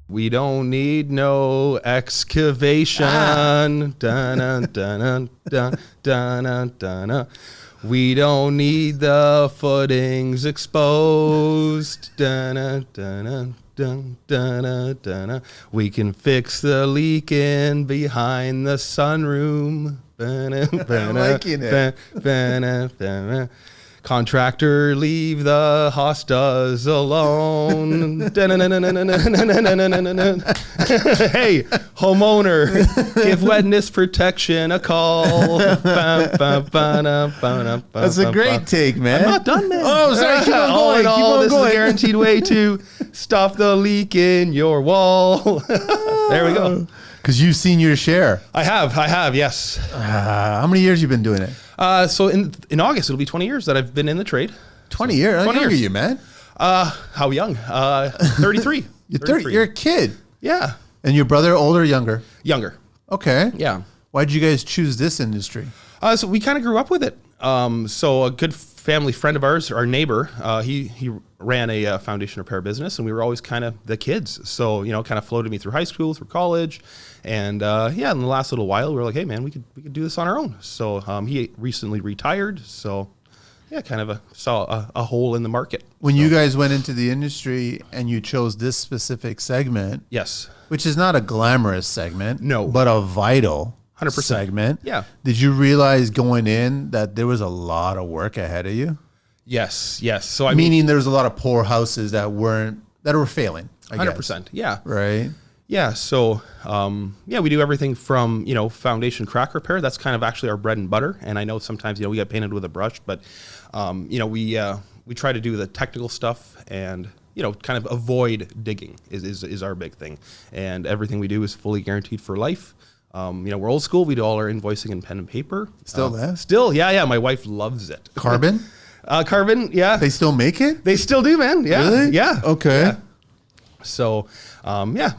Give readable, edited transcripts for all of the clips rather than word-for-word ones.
We don't need no excavation. Dun, dun, dun, dun, dun, dun. We don't need the footings exposed. Dun, dun, dun, dun, dun, dun. We can fix the leak in behind the sunroom. I'm liking it. Contractor, leave the hostas alone. Hey, homeowner, give Wetness Protection a call. That's a great take, man. I'm not done, man. Oh, sorry. Keep on going. All in all, this is a guaranteed way to stop the leak in your wall. There we go. Because you've seen your share. I have, yes. How many years you been doing it? So in August, it'll be 20 years that I've been in the trade. 20 years? 20 How young years. are you, man? How young? 33. You're 30. You're a kid. Yeah. And your brother, older or younger? Younger. Okay. Yeah. Why did you guys choose this industry? So we kind of grew up with it. So a good family friend of ours, our neighbor, he ran a foundation repair business, and we were always kind of the kids. So, kind of floated me through high school, through college. And in the last little while, we were like, hey, man, we could do this on our own. So he recently retired. So, kind of saw a hole in the market. When you guys went into the industry and you chose this specific segment, Yes. which is not a glamorous segment, No. but a vital 100%. segment. Yeah. Did you realize going in that there was a lot of work ahead of you? Yes. So Meaning there was a lot of poor houses that were failing. I 100%. guess. Yeah. Right. Yeah. So, we do everything from, foundation crack repair. That's kind of actually our bread and butter. And I know sometimes, we get painted with a brush, but, we try to do the technical stuff and, kind of avoid digging is our big thing. And everything we do is fully guaranteed for life. We're old school. We do all our invoicing in pen and paper. Still there? Still. Yeah. My wife loves it. Carbon? Carbon. Yeah. They still make it? They still do, man. Yeah. Really? Yeah. Okay. Yeah. So,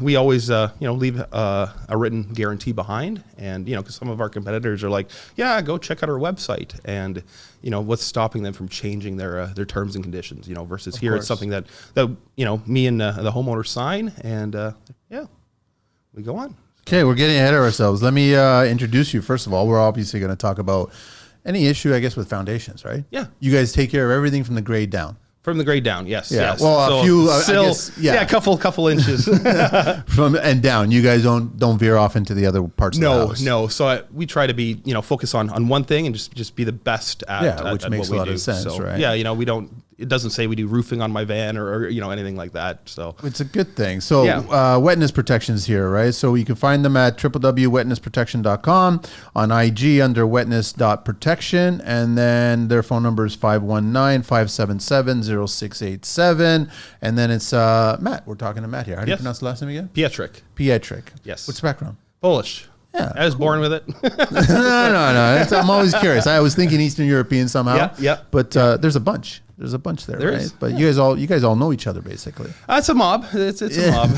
we always, leave a written guarantee behind. And, because some of our competitors are like, yeah, go check out our website. And, what's stopping them from changing their terms and conditions, versus here it's something that me and the homeowner sign. And, we go on. Okay, we're getting ahead of ourselves. Let me introduce you. First of all, we're obviously going to talk about any issue, I guess, with foundations, right? Yeah. You guys take care of everything from the grade down. From the grade down, yes. Yeah. Yes. Well, so a few, still, I guess, yeah. a couple inches. From and down. You guys don't veer off into the other parts of the house. No. So we try to be, focus on one thing and just be the best at which at makes what a lot we do. of sense, so, right? Yeah, we don't. It doesn't say we do roofing on my van or anything like that. So It's a good thing. So Yeah. Wetness Protection is here, right? So you can find them at www.wetnessprotection.com, on IG under wetness.protection, and then their phone number is 519-577-0687. And then it's Matt. We're talking to Matt here. How do you Yes. pronounce the last name again? Pietrzyk, Pietrzyk. Yes. What's the background? Polish. Yeah, I was born with it. No. I'm always curious. I was thinking Eastern European somehow. Yeah. But there's a bunch. There's a bunch there, There right? is, But you guys all know each other basically. It's a mob. It's a mob.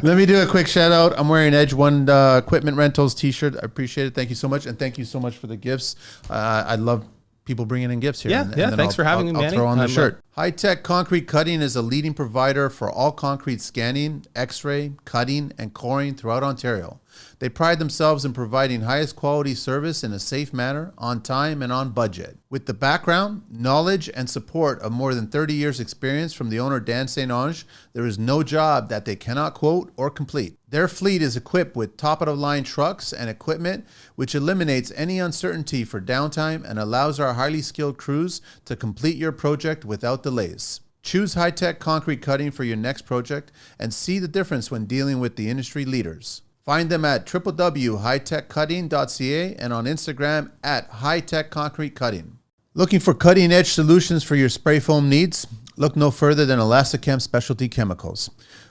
Let me do a quick shout out. I'm wearing Edge One Equipment Rentals t-shirt. I appreciate it. Thank you so much, and thank you so much for the gifts. I love people bringing in gifts here. Yeah, and yeah. then Thanks for having me, I'll Manny. throw on the I'm, shirt. High Tech Concrete Cutting is a leading provider for all concrete scanning, X-ray, cutting, and coring throughout Ontario. They pride themselves in providing highest quality service in a safe manner, on time, and on budget. With the background, knowledge, and support of more than 30 years' experience from the owner Dan St. Ange, there is no job that they cannot quote or complete. Their fleet is equipped with top-of-the-line trucks and equipment, which eliminates any uncertainty for downtime and allows our highly skilled crews to complete your project without delays. Choose High Tech Concrete Cutting for your next project and see the difference when dealing with the industry leaders. Find them at www.hightechcutting.ca and on Instagram at High Tech Concrete Cutting. Looking for cutting-edge solutions for your spray foam needs? Look no further than Elasticam Specialty Chemicals.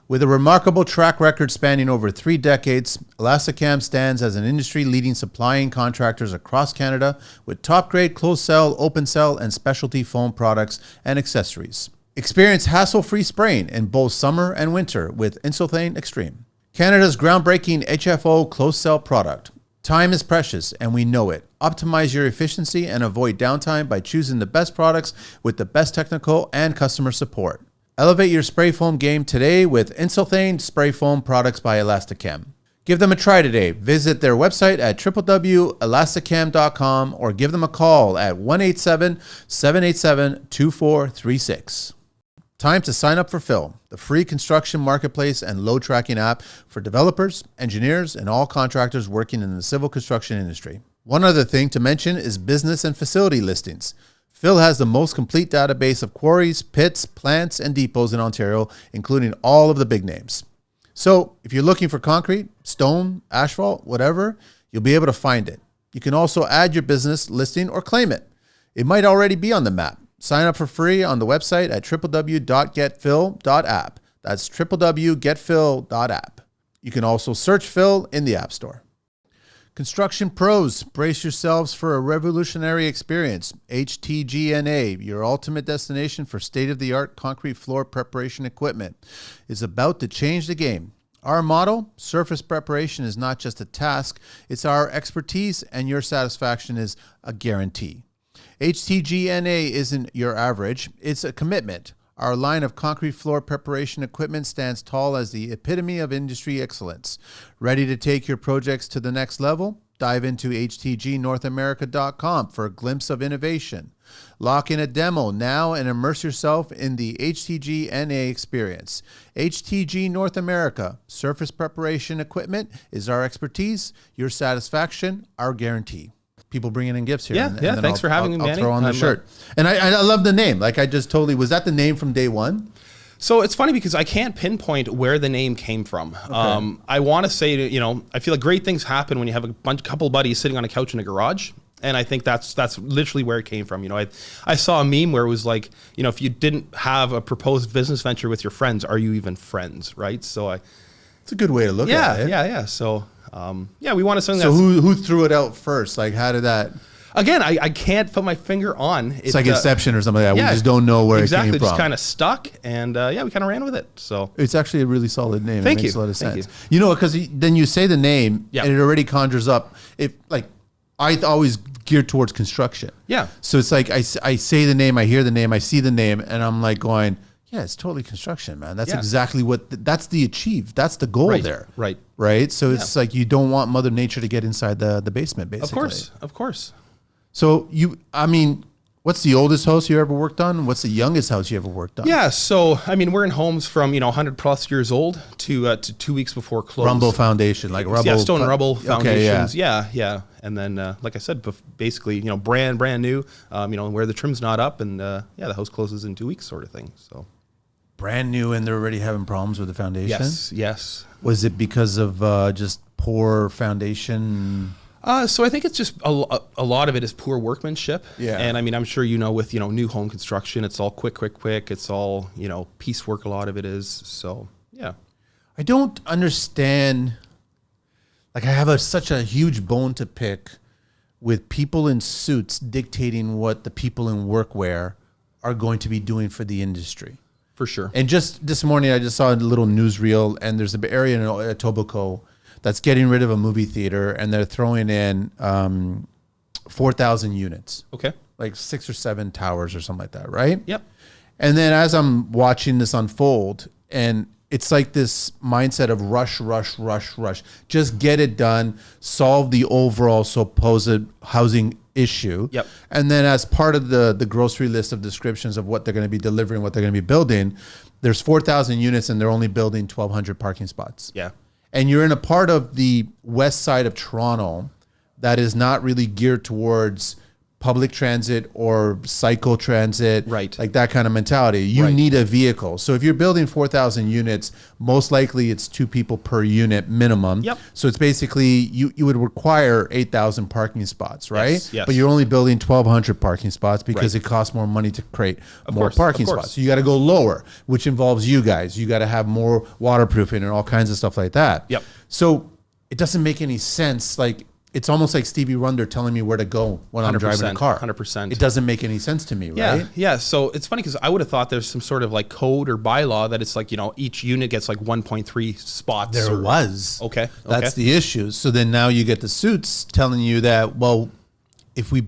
With a remarkable track record spanning over 3 decades, Elasticam stands as an industry-leading supplying contractors across Canada with top-grade closed-cell, open-cell, and specialty foam products and accessories. Experience hassle-free spraying in both summer and winter with Insulthane Extreme, Canada's groundbreaking HFO closed-cell product. Time is precious, and we know it. Optimize your efficiency and avoid downtime by choosing the best products with the best technical and customer support. Elevate your spray foam game today with Insulthane spray foam products by Elasticam. Give them a try today. Visit their website at www.elasticam.com or give them a call at 1-877-787-2436. Time to sign up for Phil, the free construction marketplace and load tracking app for developers, engineers, and all contractors working in the civil construction industry. One other thing to mention is business and facility listings. Phil has the most complete database of quarries, pits, plants, and depots in Ontario, including all of the big names. So if you're looking for concrete, stone, asphalt, whatever, you'll be able to find it. You can also add your business listing or claim it. It might already be on the map. Sign up for free on the website at www.getphil.app. That's www.getphil.app. You can also search Phil in the App Store. Construction pros, brace yourselves for a revolutionary experience. HTGNA, your ultimate destination for state-of-the-art concrete floor preparation equipment, is about to change the game. Our motto, surface preparation is not just a task, it's our expertise, and your satisfaction is a guarantee. HTGNA isn't your average, it's a commitment. Our line of concrete floor preparation equipment stands tall as the epitome of industry excellence. Ready to take your projects to the next level? Dive into htgnorthamerica.com for a glimpse of innovation. Lock in a demo now and immerse yourself in the HTGNA experience. HTG North America, surface preparation equipment is our expertise, your satisfaction, our guarantee. People bringing in gifts here. Yeah, thanks for having me, Manny. I'll throw on the shirt. And I love the name. Like I just totally, was that the name from day one? So it's funny because I can't pinpoint where the name came from. Okay. I want to say, I feel like great things happen when you have a couple buddies sitting on a couch in a garage. And I think that's literally where it came from. I saw a meme where it was like, if you didn't have a proposed business venture with your friends, are you even friends, right? So it's a good way to look at it. Yeah. So we wanted something. So who threw it out first? Like, how did that? Again, I can't put my finger on. It's like Inception or something like that. We just don't know where it came from. Just kind of stuck, and we kind of ran with it. So it's actually a really solid name. Thank it makes you. a lot of sense. Because then you say the name, and it already conjures up. I always geared towards construction. Yeah. So it's like I say the name, I hear the name, I see the name, and I'm like going, yeah, it's totally construction, man. That's exactly that's the achieve. That's the goal there. Right. So it's like you don't want Mother Nature to get inside the basement, basically. Of course. So what's the oldest house you ever worked on? What's the youngest house you ever worked on? Yeah. So, we're in homes from, 100 plus years old to 2 weeks before close. Rumble foundation, like rubble. Yeah, stone and rubble foundations. Okay, yeah. And then, like I said, basically, brand new, where the trim's not up and, the house closes in 2 weeks sort of thing. So. Brand new and they're already having problems with the foundation? Yes. Was it because of just poor foundation? So I think it's just a lot of it is poor workmanship. Yeah. And I'm sure with, new home construction, it's all quick. It's all, piecework. A lot of it is. So, yeah. I don't understand. Like I have such a huge bone to pick with people in suits dictating what the people in workwear are going to be doing for the industry. For sure. And just this morning, I just saw a little newsreel, and there's an area in Etobicoke that's getting rid of a movie theater, and they're throwing in 4,000 units. Okay. Like 6 or 7 towers or something like that, right? Yep. And then as I'm watching this unfold, and it's like this mindset of rush. Just get it done, solve the overall supposed housing issue. Yep. And then as part of the grocery list of descriptions of what they're going to be delivering, what they're going to be building, there's 4,000 units and they're only building 1,200 parking spots. Yeah. And you're in a part of the west side of Toronto that is not really geared towards public transit or cycle transit, right? Like that kind of mentality. You need a vehicle. So if you're building 4,000 units, most likely it's 2 people per unit minimum. Yep. So it's basically you would require 8,000 parking spots, right? Yes. But you're only building 1,200 parking spots because it costs more money to create more parking spots. So you got to go lower, which involves you guys. You got to have more waterproofing and all kinds of stuff like that. Yep. So it doesn't make any sense. Like, it's almost like Stevie Wonder telling me where to go when I'm driving a car. 100%. It doesn't make any sense to me, right? Yeah. So it's funny because I would have thought there's some sort of like code or bylaw that it's like, each unit gets like 1.3 spots. There was. Okay. That's the issue. So then now you get the suits telling you that, well, if we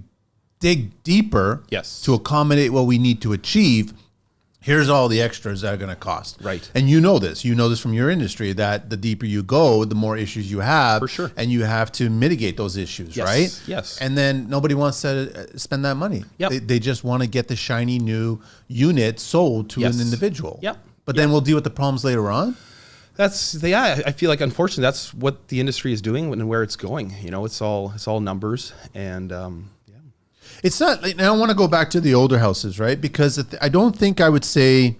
dig deeper yes, to accommodate what we need to achieve, Here's all the extras that are going to cost. Right. And you know this. You know this from your industry, that the deeper you go, the more issues you have. For sure. And you have to mitigate those issues, Yes. right? Yes. And then nobody wants to spend that money. Yep. They just want to get the shiny new unit sold to Yes. an individual. Yep. But then we'll deal with the problems later on. I feel like unfortunately that's what the industry is doing and where it's going. You know, it's all numbers and It's not, and I want to go back to the older houses, right? Because I don't think I would say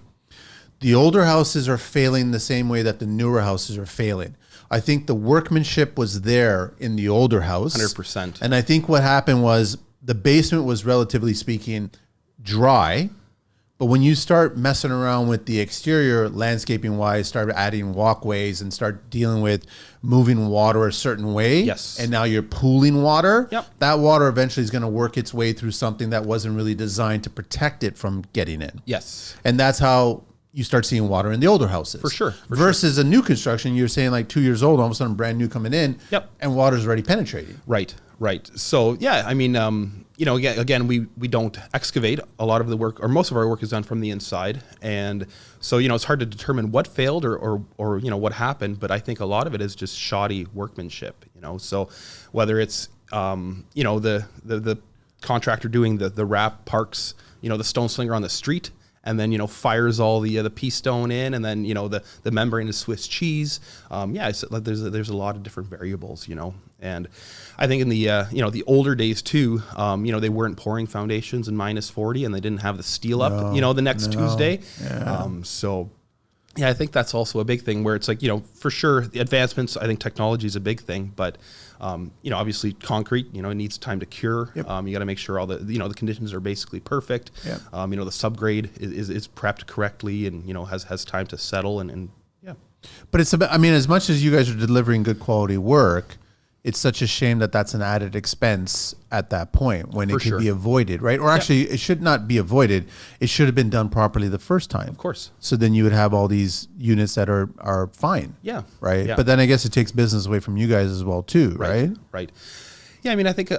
the older houses are failing the same way that the newer houses are failing. I think the workmanship was there in the older house. 100%. And I think what happened was the basement was, relatively speaking, dry. But when you start messing around with the exterior, landscaping wise, start adding walkways and start dealing with moving water a certain way, Yes. and now you're pooling water, Yep. that water eventually is going to work its way through something that wasn't really designed to protect it from getting in. yes. And that's how you start seeing water in the older houses. For sure, for Versus a new construction, you're saying like 2 years old, all of a sudden brand new coming in, Yep. and water's already penetrating. Right. So yeah, I mean, you know, again, we don't excavate. A lot of the work, or most of our work, is done from the inside, and so you know, it's hard to determine what failed or you know what happened. But I think a lot of it is just shoddy workmanship. You know, so whether it's you know the contractor doing the wrap parks, you know, the stone slinger on the street, and then, you know, fires all the pea stone in, and then, you know, the membrane is Swiss cheese. Yeah, there's a lot of different variables, you know, and I think in the you know, the older days too, you know, they weren't pouring foundations in -40, and they didn't have the steel up, you know, the next Tuesday. Yeah. So yeah, I think that's also a big thing where it's like, you know, for sure the advancements, I think technology is a big thing, but you know, obviously concrete, you know, it needs time to cure. Yep. You got to make sure all the, you know, the conditions are basically perfect. Yep. You know, the subgrade is prepped correctly and, you know, has time to settle and yeah. But it's about, I mean, as much as you guys are delivering good quality work, it's such a shame that that's an added expense at that point when For it could sure. be avoided, right? Or actually, it should not be avoided. It should have been done properly the first time. Of course. So then you would have all these units that are fine. Yeah. Right. Yeah. But then I guess it takes business away from you guys as well too, right? Right. Yeah, I mean, I think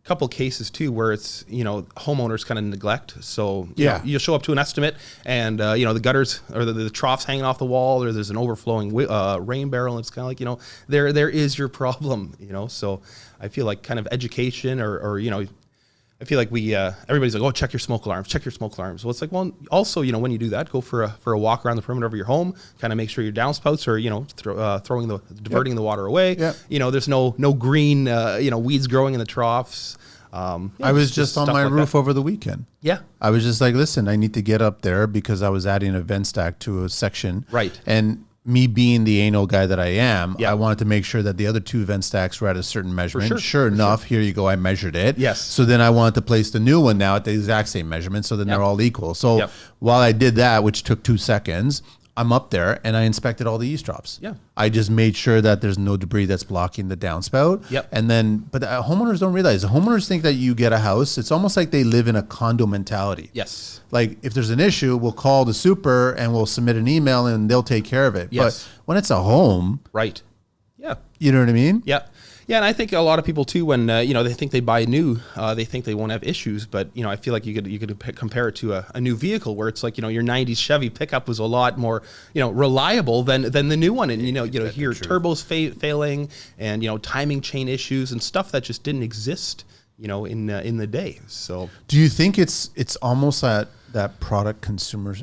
couple cases too where it's, you know, homeowners kind of neglect. So you know, you'll show up to an estimate and you know, the gutters or the troughs hanging off the wall, or there's an overflowing rain barrel, and it's kind of like, you know, there is your problem, you know. So I feel like kind of education or you know, I feel like everybody's like, oh, check your smoke alarms. Well, it's like, well, also, you know, when you do that, go for a walk around the perimeter of your home, kind of make sure your downspouts are, you know, diverting the water away. Yep. You know, there's no green, you know, weeds growing in the troughs. I was just on my roof over the weekend. Yeah. I was just like, listen, I need to get up there because I was adding a vent stack to a section. Right. And me being the anal guy that I am, Yeah. I wanted to make sure that the other two vent stacks were at a certain measurement. sure. Enough, here you go, I measured it. Yes. So then I wanted to place the new one now at the exact same measurement, so then they're all equal. So Yep. while I did that, which took 2 seconds, I'm up there and I inspected all the eavesdrops. Yeah. I just made sure that there's no debris that's blocking the downspout. Yep. And then, but homeowners don't realize. Homeowners think that you get a house, it's almost like they live in a condo mentality. Yes. Like if there's an issue, we'll call the super and we'll submit an email and they'll take care of it. Yes. But when it's a home, Right. Yeah. you know what I mean? Yeah. Yeah, and I think a lot of people too, when you know, they think they buy new, they think they won't have issues. But you know, I feel like you could compare it to a new vehicle where it's like, you know, your '90s Chevy pickup was a lot more, you know, reliable than the new one, and you know here turbos failing and, you know, timing chain issues and stuff that just didn't exist, you know, in the day. So Do you think it's almost that product consumers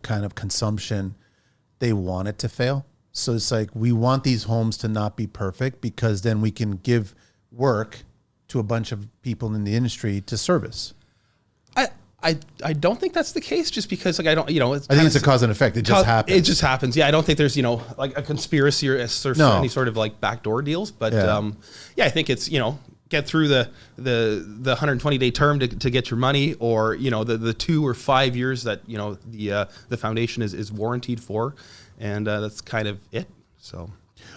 kind of consumption, they want it to fail? So it's like, we want these homes to not be perfect because then we can give work to a bunch of people in the industry to service. I don't think that's the case, just because, like, I don't, you know, I think it's a cause and effect. It just happens. It just happens. Yeah, I don't think there's, you know, like a conspiracy or any sort of like backdoor deals. But yeah, I think it's, you know, get through the 120-day term to get your money, or, you know, the 2 or 5 years that, you know, the foundation is warranted for, and that's kind of it. So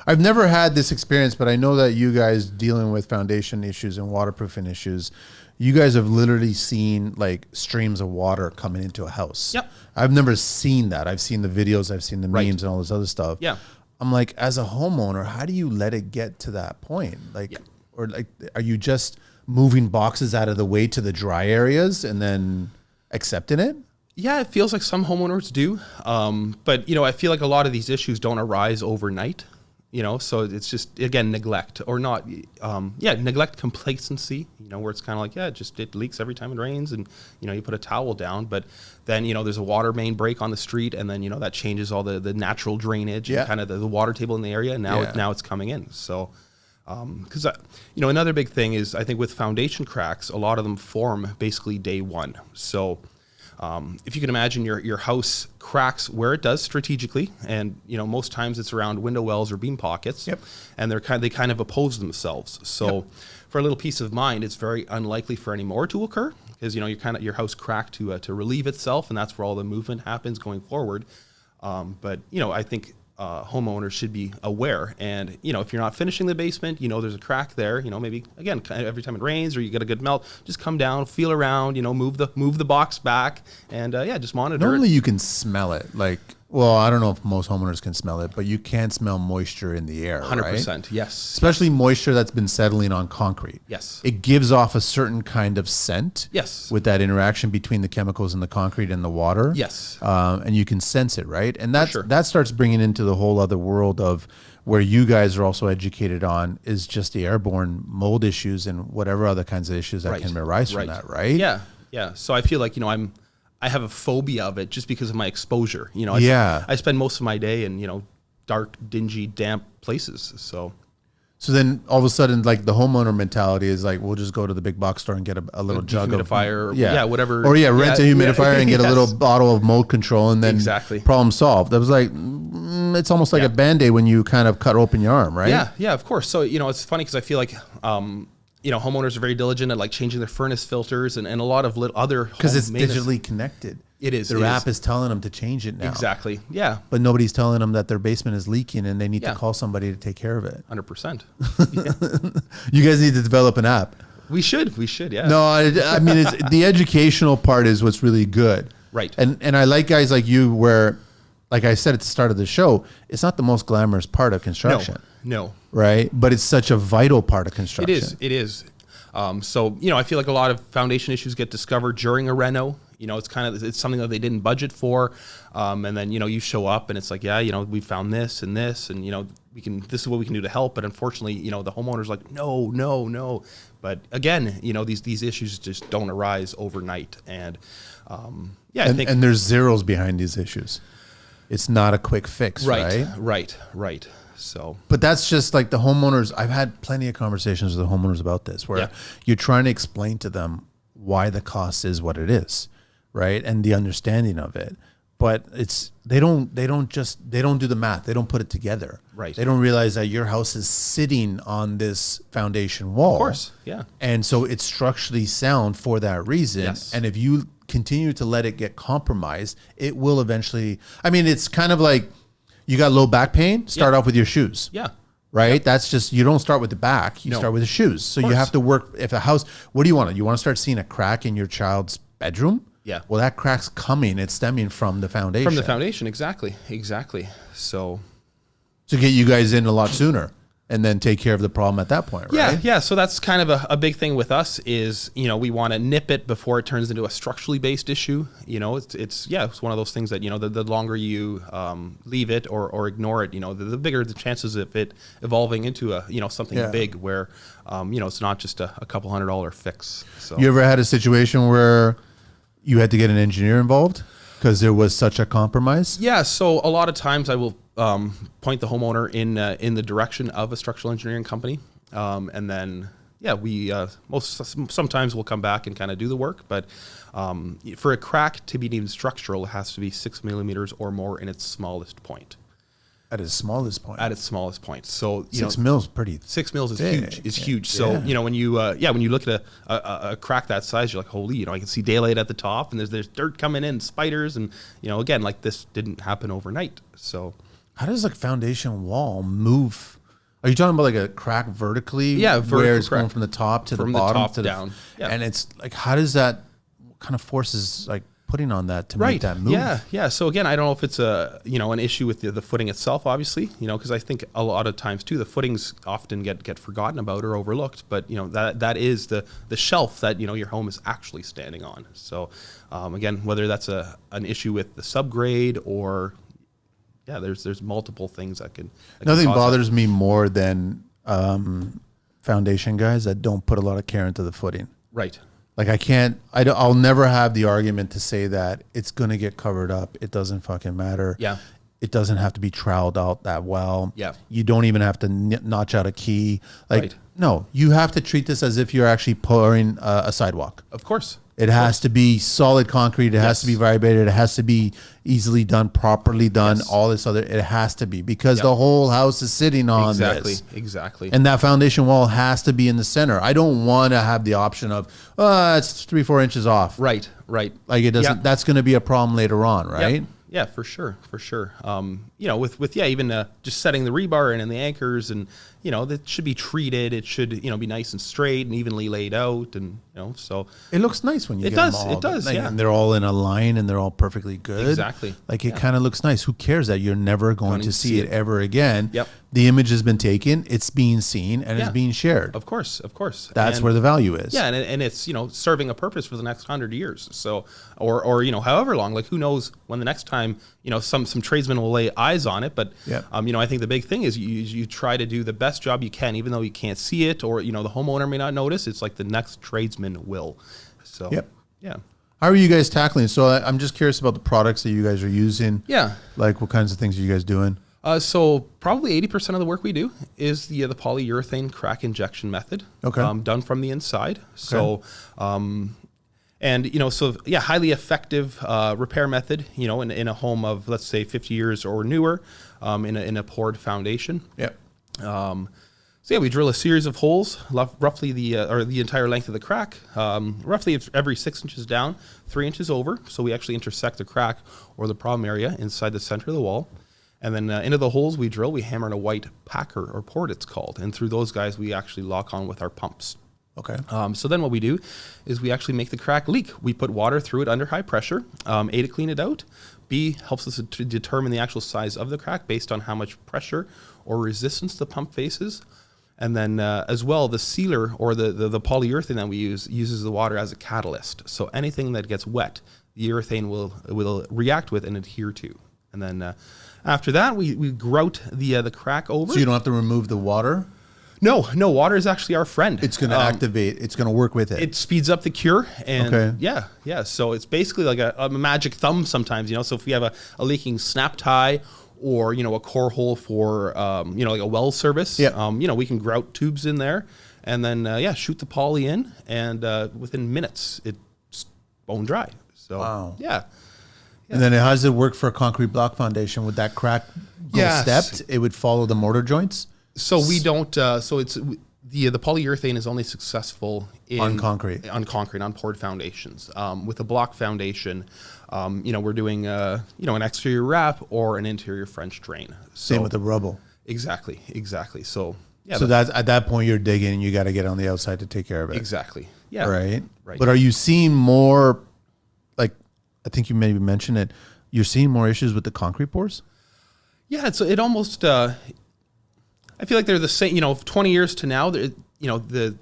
I've never had this experience, but I know that you guys dealing with foundation issues and waterproofing issues, you guys have literally seen like streams of water coming into a house. Yep. I've never seen that. I've seen the videos, I've seen the memes and all this other stuff. Yeah. I'm like, as a homeowner, how do you let it get to that point? Like, or like, are you just moving boxes out of the way to the dry areas and then? accepting it? Yeah, it feels like some homeowners do. But, I feel like a lot of these issues don't arise overnight, so it's just, again, neglect or not. Neglect, complacency, where it's kind of like, it leaks every time it rains and, you put a towel down. But then, there's a water main break on the street and then, that changes all the natural drainage and kind of the water table in the area. And now it's coming in. So, because, another big thing is I think with foundation cracks, a lot of them form basically day one. So, if you can imagine your house cracks where it does strategically, and most times it's around window wells or beam pockets, and they kind of oppose themselves. So, for a little peace of mind, it's very unlikely for any more to occur because your house cracked to relieve itself, and that's where all the movement happens going forward. But I think homeowners should be aware, and if you're not finishing the basement, there's a crack there. Maybe again every time it rains or you get a good melt, just come down, feel around, move the box back, and just monitor. Normally it. you can smell it. Well, I don't know if most homeowners can smell it, but you can smell moisture in the air. 100%, right? yes. Especially moisture that's been settling on concrete. Yes. It gives off a certain kind of scent. Yes. With that interaction between the chemicals in the concrete and the water. Yes. And you can sense it, right? And that starts bringing into the whole other world of where you guys are also educated on is just the airborne mold issues and whatever other kinds of issues that can arise from that, right? Yeah. Yeah. So I feel like, I have a phobia of it just because of my exposure. I spend most of my day in, dark, dingy, damp places. So then all of a sudden, like the homeowner mentality is like, we'll just go to the big box store and get a little jug humidifier, of whatever. Or rent a humidifier and get a little bottle of mold control and then problem solved. That was like, it's almost like a Band-Aid when you kind of cut open your arm, right? Yeah, of course. So, it's funny because I feel like, homeowners are very diligent at like changing their furnace filters and a lot of other because it's digitally connected. It is. Their app is telling them to change it now. Exactly. Yeah. But nobody's telling them that their basement is leaking and they need to call somebody to take care of it. 100%. You guys need to develop an app. We should. Yeah. No, I mean, the educational part is what's really good. Right. And I like guys like you where, like I said at the start of the show, it's not the most glamorous part of construction. No. Right? But it's such a vital part of construction. It is. So, I feel like a lot of foundation issues get discovered during a reno. It's something that they didn't budget for. And then, you show up and it's like, we found this and this and, this is what we can do to help. But unfortunately, the homeowner's like, no. But again, these issues just don't arise overnight. And, I think. And there's zeros behind these issues. It's not a quick fix, right? Right. So, but that's just like the homeowners. I've had plenty of conversations with the homeowners about this, where you're trying to explain to them why the cost is what it is, right, and the understanding of it. But they don't do the math. They don't put it together. Right. They don't realize that your house is sitting on this foundation wall. Of course, yeah. And so it's structurally sound for that reason. Yes. And if you continue to let it get compromised, it will eventually. I mean, it's kind of like. You got low back pain, start off with your shoes. Yeah. Right? Yeah. That's just, you don't start with the back, you start with the shoes. So you have to work, if a house, what do you want? You want to start seeing a crack in your child's bedroom? Yeah. Well, that crack's coming, it's stemming from the foundation. From the foundation, exactly. So. To get you guys in a lot sooner and then take care of the problem at that point, right? Yeah. So that's kind of a big thing with us is, we want to nip it before it turns into a structurally based issue. It's one of those things that, the longer you leave it or ignore it, the bigger the chances of it evolving into a, something big where, it's not just a couple $100 fix. So. You ever had a situation where you had to get an engineer involved because there was such a compromise? Yeah. So a lot of times I will point the homeowner in the direction of a structural engineering company, and then we sometimes we'll come back and kind of do the work. But for a crack to be deemed structural, it has to be 6 millimeters or more in its smallest point. At its smallest point. So 6 mils pretty. 6 mils is big. huge. So when you look at a crack that size, you're like, holy, I can see daylight at the top, and there's dirt coming in, spiders, and again, like this didn't happen overnight. So. How does a foundation wall move? Are you talking about like a crack vertically? Yeah, where it's going from the top to the bottom to down. And it's like, how does that? What kind of forces like putting on that to make that move. Yeah. So again, I don't know if it's an issue with the footing itself, obviously, because I think a lot of times too, the footings often get forgotten about or overlooked, but that is the shelf that, your home is actually standing on. So again, whether that's an issue with the subgrade or there's multiple things that can. Nothing bothers me more than foundation guys that don't put a lot of care into the footing. Right. Like I'll never have the argument to say that it's going to get covered up. It doesn't fucking matter. Yeah. It doesn't have to be troweled out that well. Yeah. You don't even have to notch out a key. Like, Right. no, you have to treat this as if you're actually pouring a sidewalk. Of course. It has to be solid concrete. It has to be vibrated. It has to be easily done, properly done. Yes. All this other, it has to be because the whole house is sitting on this. Exactly. And that foundation wall has to be in the center. I don't want to have the option of, it's 3-4 inches off. Right. Like it doesn't. That's going to be a problem later on, right? Yep. Yeah, for sure. With even just setting the rebar in and the anchors, and that should be treated. It should be nice and straight and evenly laid out, and so it looks nice when you it get does. them all. It does. Like, Yeah, and they're all in a line and they're all perfectly good. Exactly. Like it kind of looks nice. Who cares that you're never going to see it ever again? Yep. The image has been taken. It's being seen and it's being shared. Of course. That's where the value is. Yeah, and it's serving a purpose for the next 100 years. So or however long. Like who knows when the next time some tradesmen will lay eyes on it. But I think the big thing is you try to do the best job you can, even though you can't see it or the homeowner may not notice. It's like the next tradesman will. So yeah. How are you guys tackling? So I'm just curious about the products that you guys are using. Yeah. Like what kinds of things are you guys doing? So probably 80% of the work we do is the polyurethane crack injection method. Okay. Done from the inside. Okay. So, highly effective repair method, in a home of, let's say, 50 years or newer, in a poured foundation. Yep. We drill a series of holes, roughly the entire length of the crack, roughly every 6 inches down, 3 inches over. So we actually intersect the crack or the problem area inside the center of the wall. And then into the holes we drill, we hammer in a white packer or port, it's called. And through those guys, we actually lock on with our pumps. Okay. So then what we do is we actually make the crack leak. We put water through it under high pressure, A, to clean it out. B, helps us to determine the actual size of the crack based on how much pressure or resistance the pump faces. And then as well, the sealer or the polyurethane that we uses the water as a catalyst. So anything that gets wet, the urethane will react with and adhere to. And then after that, we grout the crack over. So you don't have to remove the water? No, water is actually our friend. It's going to activate. It's going to work with it. It speeds up the cure. And yeah. So it's basically like a magic thumb sometimes, So if we have a leaking snap tie or, a core hole for, like a well service, we can grout tubes in there and then, shoot the poly in. And within minutes, it's bone dry. So, wow. Yeah. And then how does it work for a concrete block foundation? Would that crack go stepped? It would follow the mortar joints? So we don't. So it's the polyurethane is only successful on concrete, on poured foundations. With a block foundation, we're doing an exterior wrap or an interior French drain. So, same with the rubble. Exactly. So So that's at that point you're digging and you got to get on the outside to take care of it. Exactly. Yeah. Right. But are you seeing more? Like I think you maybe mentioned it. You're seeing more issues with the concrete pours. Yeah. So it almost. I feel like they're the same, 20 years to now, the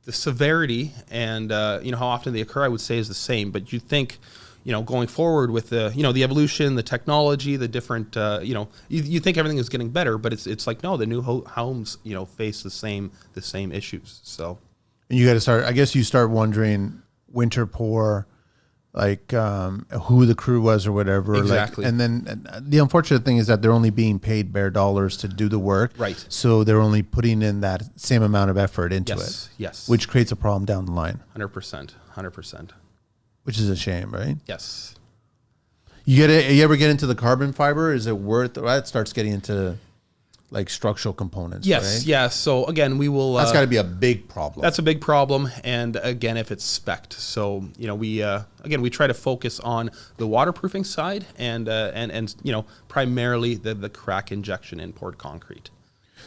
severity and, how often they occur, I would say is the same. But you think, going forward with the evolution, the technology, the different, you think everything is getting better, but it's like, no, the new homes, face the same issues. So. And you got to start, I guess you start wondering winter pour, like who the crew was or whatever. Exactly. And then the unfortunate thing is that they're only being paid bare dollars to do the work. Right. So they're only putting in that same amount of effort into it. Yes. Which creates a problem down the line. 100%. Which is a shame, right? Yes. You ever get into the carbon fiber? Is it worth? That starts getting into like structural components. Yes. Right? Yeah. So again, we will. That's got to be a big problem. That's a big problem, and again, if it's spec'd. So we try to focus on the waterproofing side and primarily the crack injection in poured concrete.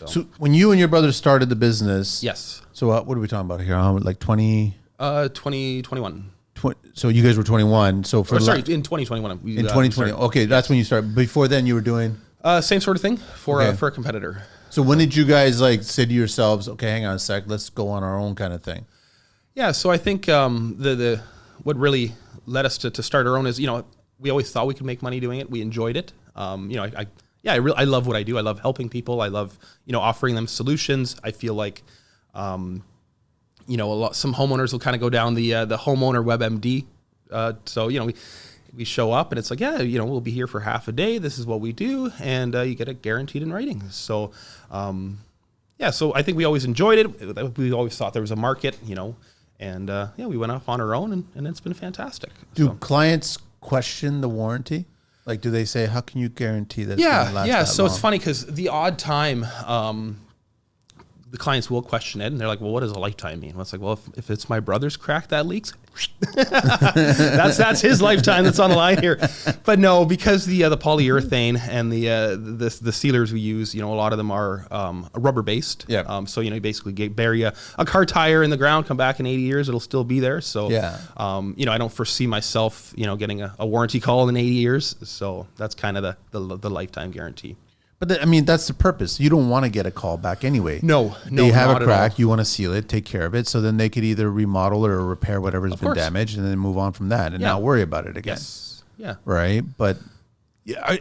So when you and your brother started the business, yes. So what are we talking about here? Like 20? 2021. So you guys were 21. So for in 2021. In 2020. Okay, that's when you started. Before then, you were doing same sort of thing for a competitor. So when did you guys like say to yourselves, okay, hang on a sec, let's go on our own kind of thing? Yeah, so I think the what really led us to start our own is, we always thought we could make money doing it. We enjoyed it. I love what I do. I love helping people. I love, offering them solutions. I feel like, some homeowners will kind of go down the homeowner WebMD. We show up and it's like, we'll be here for half a day. This is what we do. And you get it guaranteed in writing. So, so I think we always enjoyed it. We always thought there was a market, and we went off on our own and it's been fantastic. Do clients question the warranty? Like, do they say, how can you guarantee that? Yeah. So long? It's funny because the odd time, the clients will question it and they're like, well, what does a lifetime mean? Well, it's like, well, if it's my brother's crack that leaks, that's his lifetime that's on the line here. But no, because the polyurethane and the sealers we use, a lot of them are rubber based. Yeah. So you basically bury a car tire in the ground, come back in 80 years, it'll still be there. So I don't foresee myself getting a warranty call in 80 years. So that's kind of the lifetime guarantee. But that's the purpose. You don't want to get a call back anyway. No. They have a crack. You want to seal it, take care of it, so then they could either remodel or repair whatever's been damaged, and then move on from that and not worry about it again. Yes. Yeah. Right. But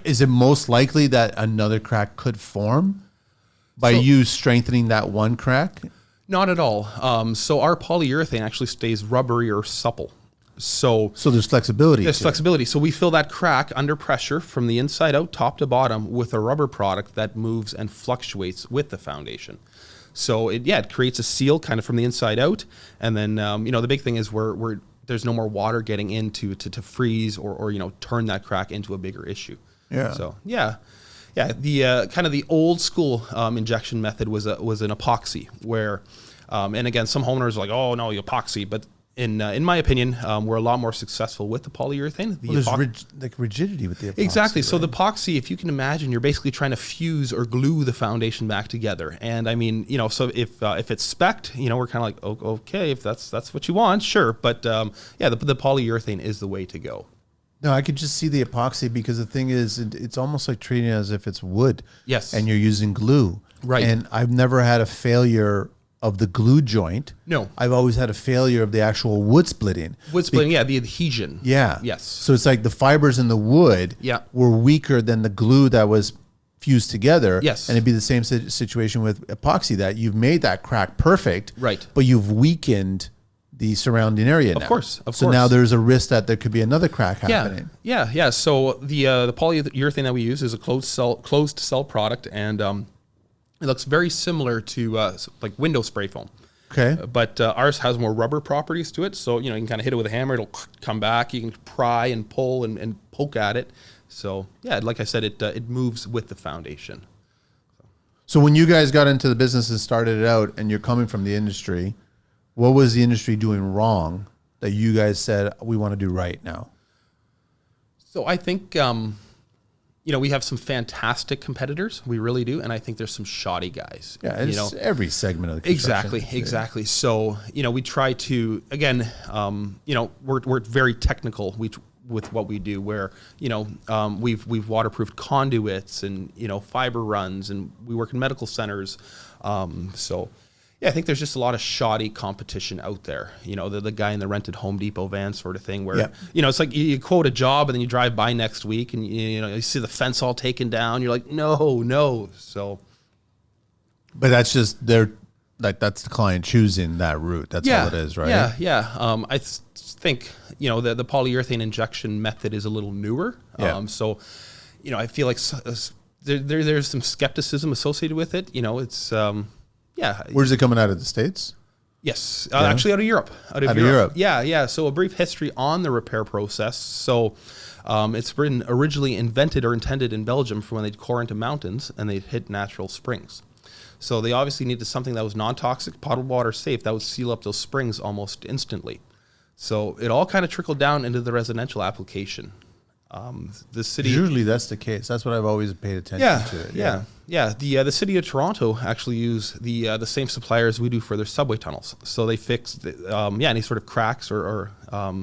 is it most likely that another crack could form by you strengthening that one crack? Not at all. So our polyurethane actually stays rubbery or supple. So there's flexibility. There's flexibility. So we fill that crack under pressure from the inside out, top to bottom, with a rubber product that moves and fluctuates with the foundation. So it creates a seal kind of from the inside out. And then, the big thing is where there's no more water getting into to freeze or turn that crack into a bigger issue. Yeah. So, yeah. Yeah, the kind of the old school injection method was an epoxy where, and again, some homeowners are like, oh, no, epoxy, but in my opinion, we're a lot more successful with the polyurethane. There's rigidity with the epoxy. Exactly. Right? So the epoxy, if you can imagine, you're basically trying to fuse or glue the foundation back together. And so if it's spec'd, we're kind of like, oh, okay, if that's what you want, sure. But the polyurethane is the way to go. No, I could just see the epoxy because the thing is, it's almost like treating it as if it's wood. Yes. And you're using glue. Right. And I've never had a failure of the glue joint. No. I've always had a failure of the actual wood splitting. The adhesion. Yeah. Yes. So it's like the fibers in the wood were weaker than the glue that was fused together. Yes. And it'd be the same situation with epoxy, that you've made that crack perfect. Right. But you've weakened the surrounding area now. Of course. So now there's a risk that there could be another crack happening. Yeah. So the polyurethane that we use is a closed cell product, and it looks very similar to like window spray foam. Okay. But ours has more rubber properties to it. So, you can kind of hit it with a hammer. It'll come back. You can pry and pull and poke at it. So, yeah, like I said, it moves with the foundation. So when you guys got into the business and started it out, and you're coming from the industry, what was the industry doing wrong that you guys said, we want to do right now? So I think... we have some fantastic competitors. We really do. And I think there's some shoddy guys. Yeah, it's every segment of the construction. Exactly. So, we try to, again, we're very technical with what we do, where, we've waterproofed conduits and, fiber runs, and we work in medical centers. I think there's just a lot of shoddy competition out there. The guy in the rented Home Depot van sort of thing where, it's like you quote a job and then you drive by next week and, you see the fence all taken down. You're like, no. So. But that's just that's the client choosing that route. That's all it is, right? Yeah. I think, the polyurethane injection method is a little newer. So, I feel like there's some skepticism associated with it. It's, Where's it coming out of the States? Yes. Actually out of Europe. Out of Europe. Yeah. So a brief history on the repair process. So it's been originally invented or intended in Belgium for when they'd core into mountains and they'd hit natural springs. So they obviously needed something that was non-toxic, potable water safe, that would seal up those springs almost instantly. So it all kind of trickled down into the residential application. The city. Usually that's the case. That's what I've always paid attention to. The city of Toronto actually use the same suppliers we do for their subway tunnels. So they fix any sort of cracks or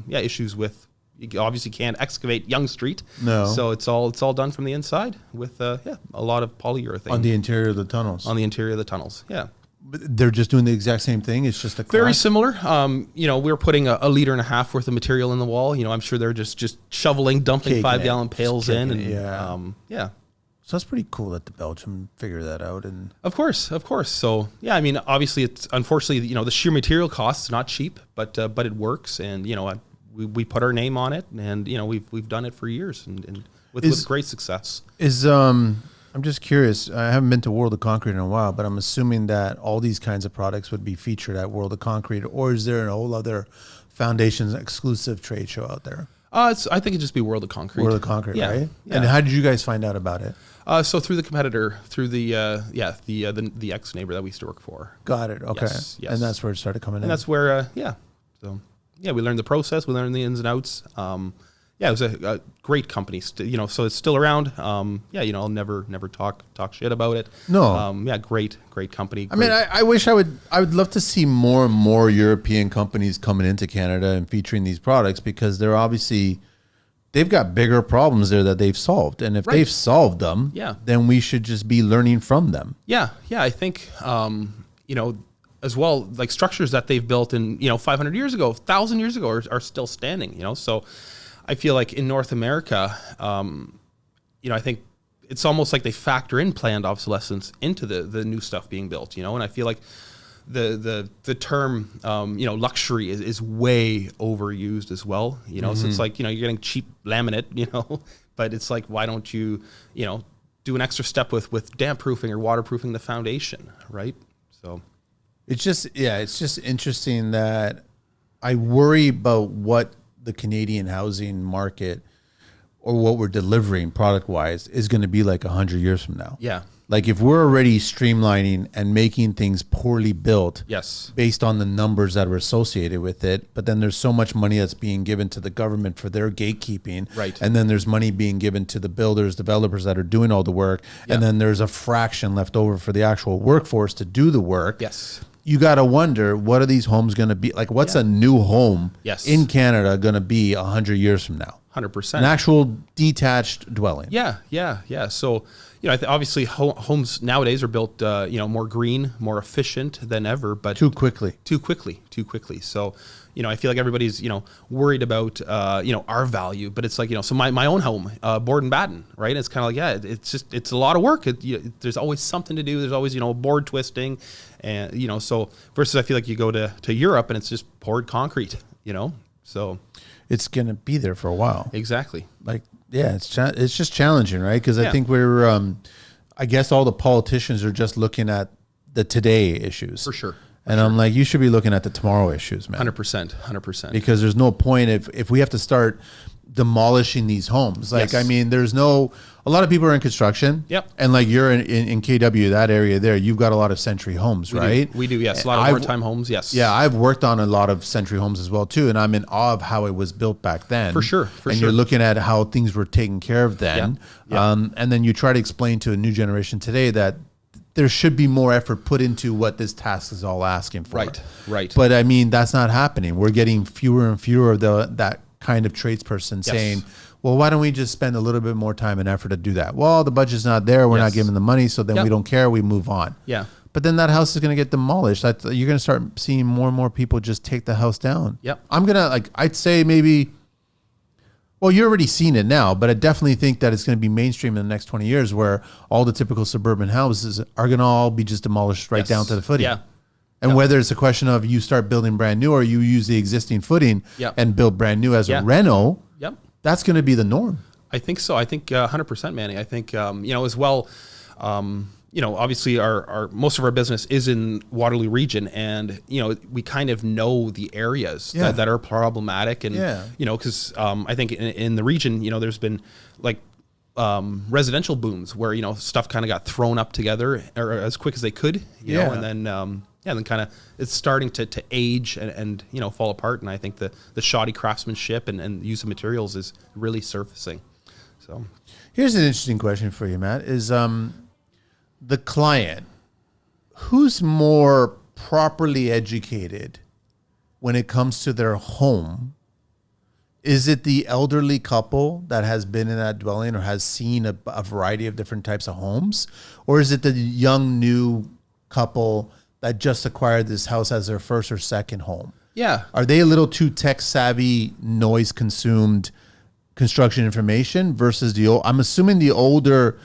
issues with. You obviously can't excavate Yonge Street. No. So it's all done from the inside with a lot of polyurethane On the interior of the tunnels. on the interior of the tunnels. Yeah. But they're just doing the exact same thing. It's just a Very crack? similar. We're putting a liter and a half worth of material in the wall. I'm sure they're just shoveling, dumping Caking 5-gallon it. pails Just in, caking and it, So that's pretty cool that the Belgium figured that out. And Of course. So obviously, it's unfortunately the sheer material cost is not cheap, but it works, and we put our name on it, and we've done it for years, and with great success. I'm just curious. I haven't been to World of Concrete in a while, but I'm assuming that all these kinds of products would be featured at World of Concrete, or is there a whole other Foundations exclusive trade show out there? I think it'd just be World of Concrete. World of Concrete, right? Yeah. And how did you guys find out about it? So through the competitor, through the ex neighbor that we used to work for. Got it. Okay. Yes. And that's where it started coming in. And that's where, we learned the process, we learned the ins and outs. It was a great company, so it's still around. I'll never talk shit about it. No. Great company. I mean, I wish I would love to see more and more European companies coming into Canada and featuring these products, because they've got bigger problems there that they've solved. And if they've solved them, then we should just be learning from them. Yeah. I think, as well, like structures that they've built in, 500 years ago, 1,000 years ago are still standing, so I feel like in North America, I think it's almost like they factor in planned obsolescence into the new stuff being built, and I feel like the term, luxury is way overused as well, so it's like, you're getting cheap laminate, but it's like, why don't you, do an extra step with damp proofing or waterproofing the foundation, right? So it's just interesting that I worry about what the Canadian housing market or what we're delivering product wise is going to be like 100 years from now. Yeah. Like if we're already streamlining and making things poorly built based on the numbers that are associated with it, but then there's so much money that's being given to the government for their gatekeeping. Right. And then there's money being given to the builders, developers that are doing all the work. And then there's a fraction left over for the actual workforce to do the work. Yes. You got to wonder, what are these homes going to be? Like, what's a new home in Canada going to be 100 years from now? 100%. An actual detached dwelling. Yeah. So, obviously homes nowadays are built, more green, more efficient than ever, but too quickly. So, I feel like everybody's, worried about, our value, but it's like, so my own home, board and batten, right? It's kind of like, it's a lot of work. There's always something to do. There's always, board twisting, and, so versus I feel like you go to Europe and it's just poured concrete, so it's going to be there for a while. Exactly. Like, it's just challenging, right? Because I think we're, I guess all the politicians are just looking at the today issues. For sure. And I'm like, you should be looking at the tomorrow issues, man. 100%. Because there's no point if we have to start demolishing these homes. Like, I mean, a lot of people are in construction. Yep. And like you're in KW, that area there, you've got a lot of century homes, right? We do, yes. A lot of wartime homes, yes. Yeah, I've worked on a lot of century homes as well too, and I'm in awe of how it was built back then. For sure. You're looking at how things were taken care of then. And then you try to explain to a new generation today that there should be more effort put into what this task is all asking for. Right. But I mean, that's not happening. We're getting fewer and fewer of that kind of tradesperson saying, well, why don't we just spend a little bit more time and effort to do that? Well, the budget's not there. We're not giving the money. So then we don't care. We move on. Yeah. But then that house is going to get demolished. You're going to start seeing more and more people just take the house down. Yep. I'm going to, I'd say maybe, well, you're already seeing it now, but I definitely think that it's going to be mainstream in the next 20 years where all the typical suburban houses are going to all be just demolished right down to the footing. Yeah. And whether it's a question of you start building brand new or you use the existing footing and build brand new as a reno, that's going to be the norm. I think so. I think 100%, Manny. I think, as well, obviously our most of our business is in Waterloo region, and, we kind of know the areas that are problematic. And, because I think in the region, there's been like residential booms where, stuff kind of got thrown up together or as quick as they could, you know, and then, then kind of it's starting to age and fall apart. And I think the shoddy craftsmanship and use of materials is really surfacing. So Here's an interesting question for you, Matt. Is the client, who's more properly educated when it comes to their home? Is it the elderly couple that has been in that dwelling or has seen a variety of different types of homes? Or is it the young new couple that just acquired this house as their first or second home? yeah. Are they a little too tech savvy, noise consumed construction information versus the old? I'm assuming the older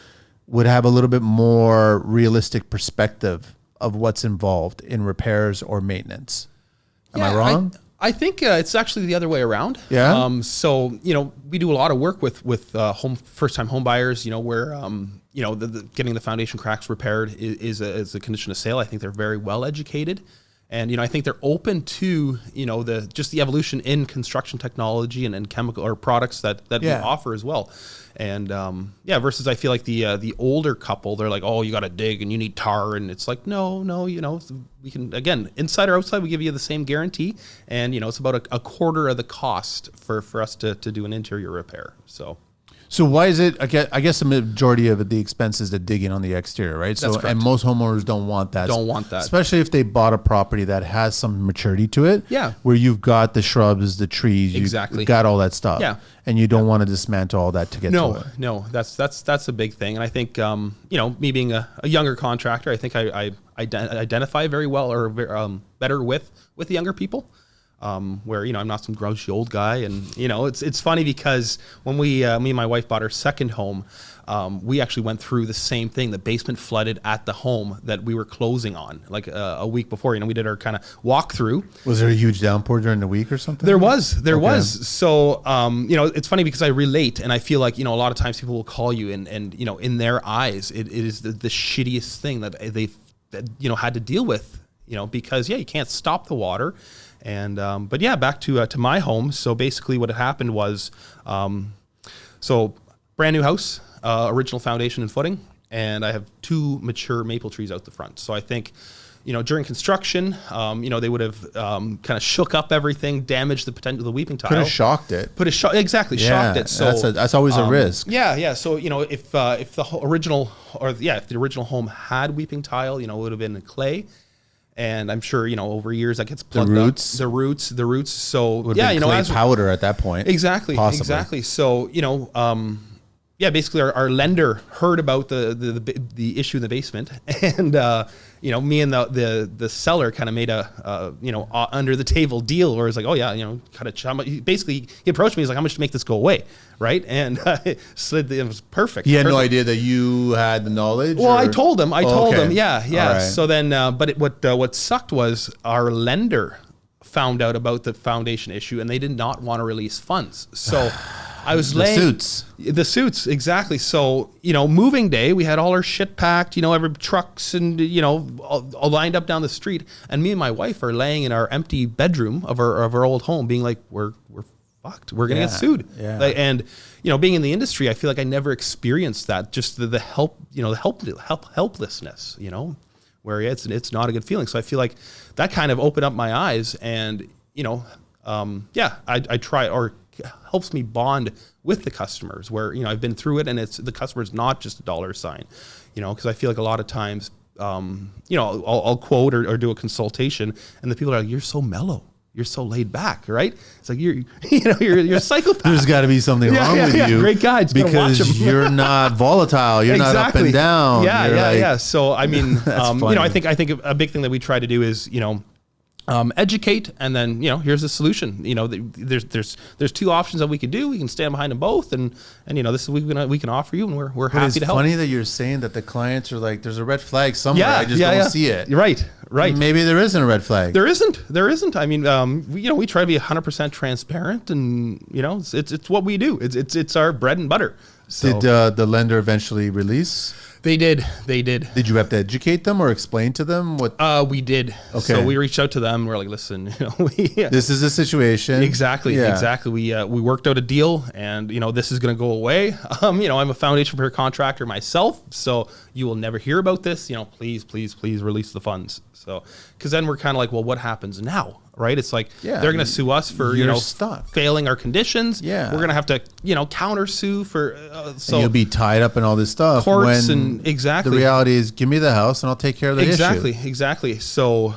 would have a little bit more realistic perspective of what's involved in repairs or maintenance. Am I wrong? I think it's actually the other way around. Yeah. So we do a lot of work with first time home buyers. Where getting the foundation cracks repaired is a condition of sale. I think they're very well educated, and I think they're open to the evolution in construction technology and chemical or products that we offer as well. And versus I feel like the older couple, they're like, oh, you got to dig and you need tar, and it's like, no, we can, again, inside or outside, we give you the same guarantee, and it's about a quarter of the cost for us to do an interior repair. So why is it? I guess the majority of the expense is the digging on the exterior, right? That's correct. And most homeowners don't want that. Especially if they bought a property that has some maturity to it. Yeah. Where you've got the shrubs, the trees, exactly, you've got all that stuff. Yeah. And you don't want to dismantle all that to get to it. No, that's a big thing. And I think me being a younger contractor, I think I identify very well or better with the younger people. Where I'm not some grouchy old guy, and it's funny because when me and my wife bought our second home, we actually went through the same thing. The basement flooded at the home that we were closing on, like a week before. We did our kind of walkthrough. Was there a huge downpour during the week or something? There was. So it's funny because I relate, and I feel like a lot of times people will call you, and in their eyes, it is the shittiest thing that they've had to deal with, because you can't stop the water. And back to my home. So basically what had happened was so brand new house, original foundation and footing, and I have 2 mature maple trees out the front. So I think during construction, they would have kind of shook up everything, damaged the potential of the weeping tile. Could have shocked it. Shocked it. So that's always a risk. Yeah. So if the original home had weeping tile, it would have been clay. And I'm sure, over years that gets plugged up. The roots. So would have been clay powder at that point. Exactly. Possibly. Exactly. So, basically our lender heard about the issue in the basement, and me and the seller kind of made a under the table deal where it's like, oh yeah, basically he approached me, he's like, how much to make this go away, right? And it was perfect. He had no idea that you had the knowledge. Well, I told him, yeah. Right. So then, what sucked was our lender found out about the foundation issue, and they did not want to release funds. So I was the suits, exactly. So, moving day, we had all our shit packed, every trucks and, all lined up down the street. And me and my wife are laying in our empty bedroom of our old home being like, we're fucked. We're going to get sued. Yeah. And, being in the industry, I feel like I never experienced that. Just the helplessness, where it's not a good feeling. So I feel like that kind of opened up my eyes, and, I try, or helps me bond with the customers where, I've been through it, and the customer's not just a dollar sign, because I feel like a lot of times, I'll quote or do a consultation, and the people are like, you're so mellow. You're so laid back, right? It's like you're a psychopath. There's got to be something wrong with you. Great guy, because you're not volatile. You're not up and down. Yeah. So I mean, I think a big thing that we try to do is educate, and then here's the solution. There's 2 options that we could do. We can stand behind them both, and this is what we can offer you, and we're happy to help. It's funny that you're saying that the clients are like, there's a red flag somewhere. I just don't see it. Right. Maybe there isn't a red flag. There isn't. I mean, we try to be 100% transparent, and it's what we do. It's our bread and butter. So, did the lender eventually release? They did. Did you have to educate them or explain to them what? We did. Okay. So we reached out to them. We're like, listen, this is a situation. Exactly. We worked out a deal, and this is going to go away. I'm a foundation repair contractor myself, so you will never hear about this. Please release the funds. So, because then we're kind of like, well, what happens now, right? It's like Yeah, they're going to sue us for you're stuck. failing our conditions. Yeah. We're going to have to counter sue for so And you'll be tied up in all this stuff. courts when and exactly the reality is, give me the house and I'll take care of the issue. Exactly. So,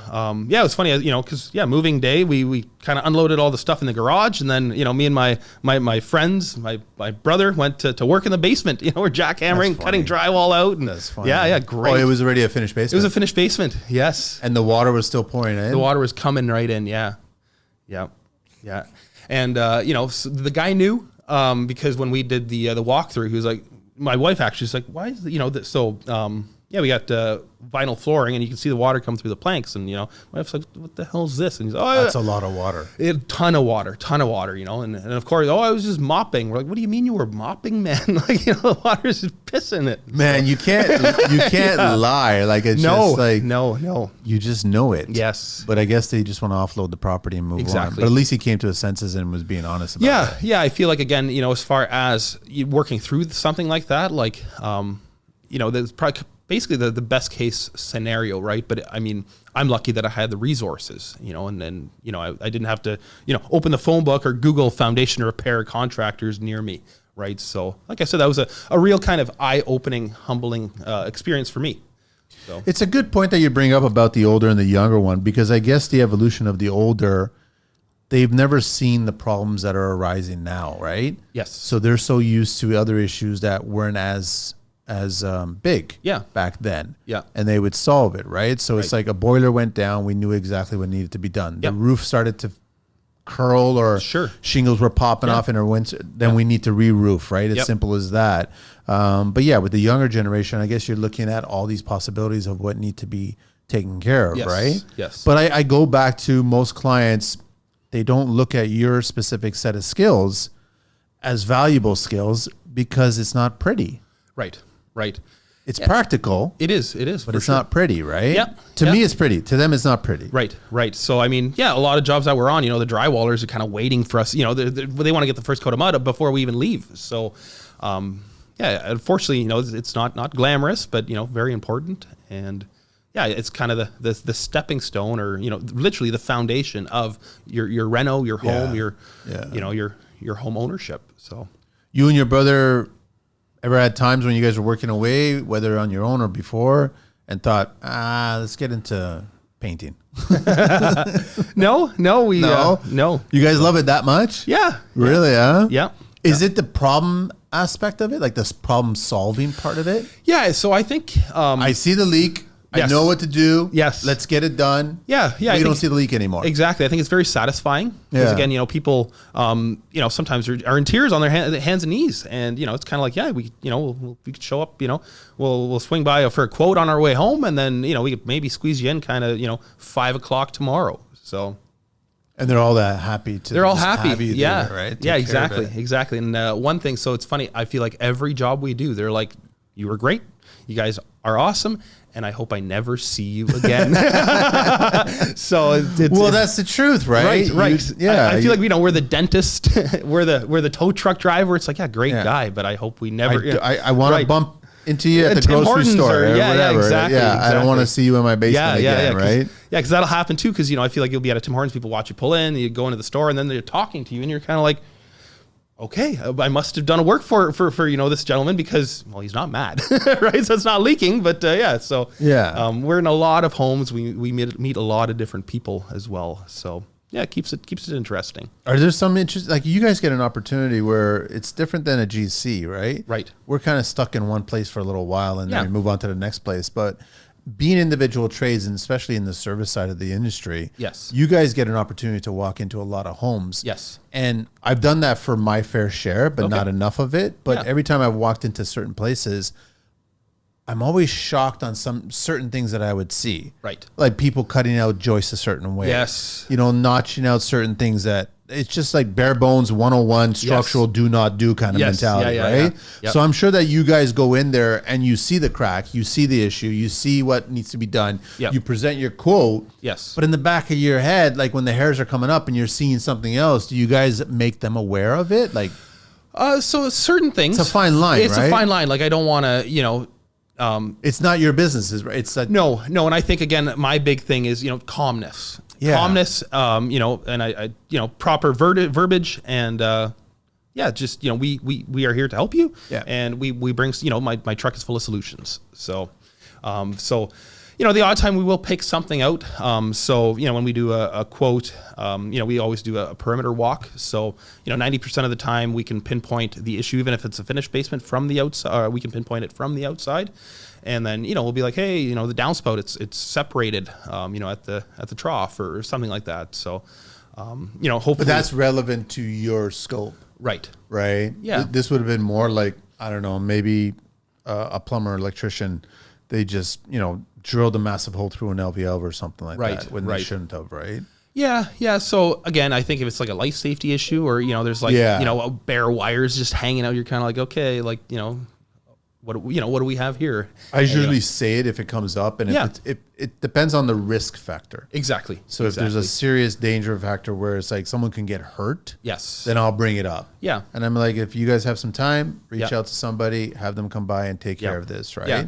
yeah, it was funny, because moving day, we kind of unloaded all the stuff in the garage, and then, me and my friends, my brother went to work in the basement. We're jackhammering, cutting drywall out. And That's funny. Yeah, great. Oh, it was already a finished basement. It was a finished basement. Yes. And the water was still pouring in. The water was coming right in. Yeah. And, so the guy knew, because when we did the walkthrough, he was like, my wife actually was like, why is we got vinyl flooring, and you can see the water come through the planks. And my wife's like, "What the hell is this?" And he's like, "Oh, that's a lot of water. Ton of water. And of course, I was just mopping. We're like, "What do you mean you were mopping, man? The water's just pissing it." Man, you can't lie. Like it's just like no. You just know it. Yes. But I guess they just want to offload the property and move on. But at least he came to his senses and was being honest about it. Yeah. I feel like, again, as far as working through something like that, like, there's probably basically the best case scenario, right? But I mean, I'm lucky that I had the resources, and then, I didn't have to, open the phone book or Google foundation repair contractors near me, right? So like I said, that was a real kind of eye-opening, humbling experience for me. So It's a good point that you bring up about the older and the younger one, because I guess the evolution of the older, they've never seen the problems that are arising now, right? Yes. So they're so used to other issues that weren't as big back then. Yeah. And they would solve it, right? So it's Right. like a boiler went down, we knew exactly what needed to be done. Yep. The roof started to curl, or Sure. shingles were popping off in our winter, then we need to re-roof, right? As Yep. simple as that. But yeah, with the younger generation, I guess you're looking at all these possibilities of what need to be taken care of, Yes. right? Yes. But I go back to most clients, they don't look at your specific set of skills as valuable skills because it's not pretty. Right. It's practical, It is, but it's not pretty, right? Yep. To Yep. me, it's pretty. To them, it's not pretty. Right. So, I mean, a lot of jobs that we're on, the drywallers are kind of waiting for us, they want to get the first coat of mud before we even leave. So, unfortunately, it's not glamorous, but, very important. And it's kind of the stepping stone, or, literally the foundation of your reno, your home, your home ownership. So You and your brother ever had times when you guys were working away, whether on your own or before, and thought, let's get into painting? No. No. You guys love it that much? Yeah. Really, huh? Yeah. Is it the problem aspect of it, like this problem solving part of it? Yeah. So I think, I see the leak. I Yes. know what to do. Yes. Let's get it done. Yeah. We don't see the leak anymore. Exactly. I think it's very satisfying because, Yeah. again, people, sometimes are in tears on their hands and knees, and it's kind of like, we could show up, we'll swing by for a quote on our way home, and then we could maybe squeeze you in kind of 5 o'clock tomorrow. So. And they're all that happy to. They're all just happy. have you Yeah. there, right? Yeah, Take care of exactly. it. And one thing, so it's funny, I feel like every job we do, they're like, you were great. You guys are awesome. And I hope I never see you again. So That's the truth, right? Right. I feel like we're the dentist, we're the tow truck driver. It's like, great guy, but I hope we never. I want to bump into you at the Tim grocery Hortons store or whatever. exactly. I don't want to see you in my basement again, right? Yeah, because that'll happen too. Because I feel like you'll be at a Tim Hortons, people watch you pull in, you go into the store, and then they're talking to you, and you're kind of like, okay, I must have done a work for this gentleman, because he's not mad, right? So it's not leaking, but So we're in a lot of homes. We meet a lot of different people as well. So it keeps it interesting. Are there some interest, like you guys get an opportunity where it's different than a GC, right? Right. We're kind of stuck in one place for a little while, and then Yeah. we move on to the next place. But being individual trades, and especially in the service side of the industry, Yes. you guys get an opportunity to walk into a lot of homes. Yes. And I've done that for my fair share, but Okay. not enough of it. But Yeah. every time I've walked into certain places, I'm always shocked on some certain things that I would see. Right. Like people cutting out joists a certain way. Yes. Notching out certain things that it's just like bare bones 101 structural do not do kind of Yes. mentality, Yeah, right? Yep. So I'm sure that you guys go in there and you see the crack, you see the issue, you see what needs to be done. Yep. You present your quote. Yes. But in the back of your head, like when the hairs are coming up and you're seeing something else, do you guys make them aware of it? Like, so certain things. It's a fine line, It's right? a fine line. Like, I don't want to, it's not your business, it's like, No, and I think, again, my big thing is, calmness. calmness, you know, and I you know, proper verbiage, and yeah, just, you know, we are here to help you, and we bring, you know, my truck is full of solutions. So, you know, the odd time we will pick something out. So, you know, when we do a quote, you know, we always do a perimeter walk. So, you know, 90% of the time we can pinpoint the issue, even if it's a finished basement from the outside, we can pinpoint it from the outside. And then, you know, we'll be like, hey, you know, the downspout, it's separated, you know, at the trough or something like that. So, you know, hopefully. But that's relevant to your scope. Right. Right. Yeah. This would have been more like, I don't know, maybe a plumber, electrician, they just, you know, drilled a massive hole through an LVL or something like that when they shouldn't have, right? Yeah, yeah. So again, I think if it's like a life safety issue, or, you know, there's like, you know, bare wires just hanging out, you're kind of like, okay, like, you know, what do we have here? I usually say it if it comes up, and it depends on the risk factor. Exactly. So if there's a serious danger factor where it's like someone can get hurt, then I'll bring it up. Yeah. And I'm like, if you guys have some time, reach out to somebody, have them come by and take care of this, right? Yeah.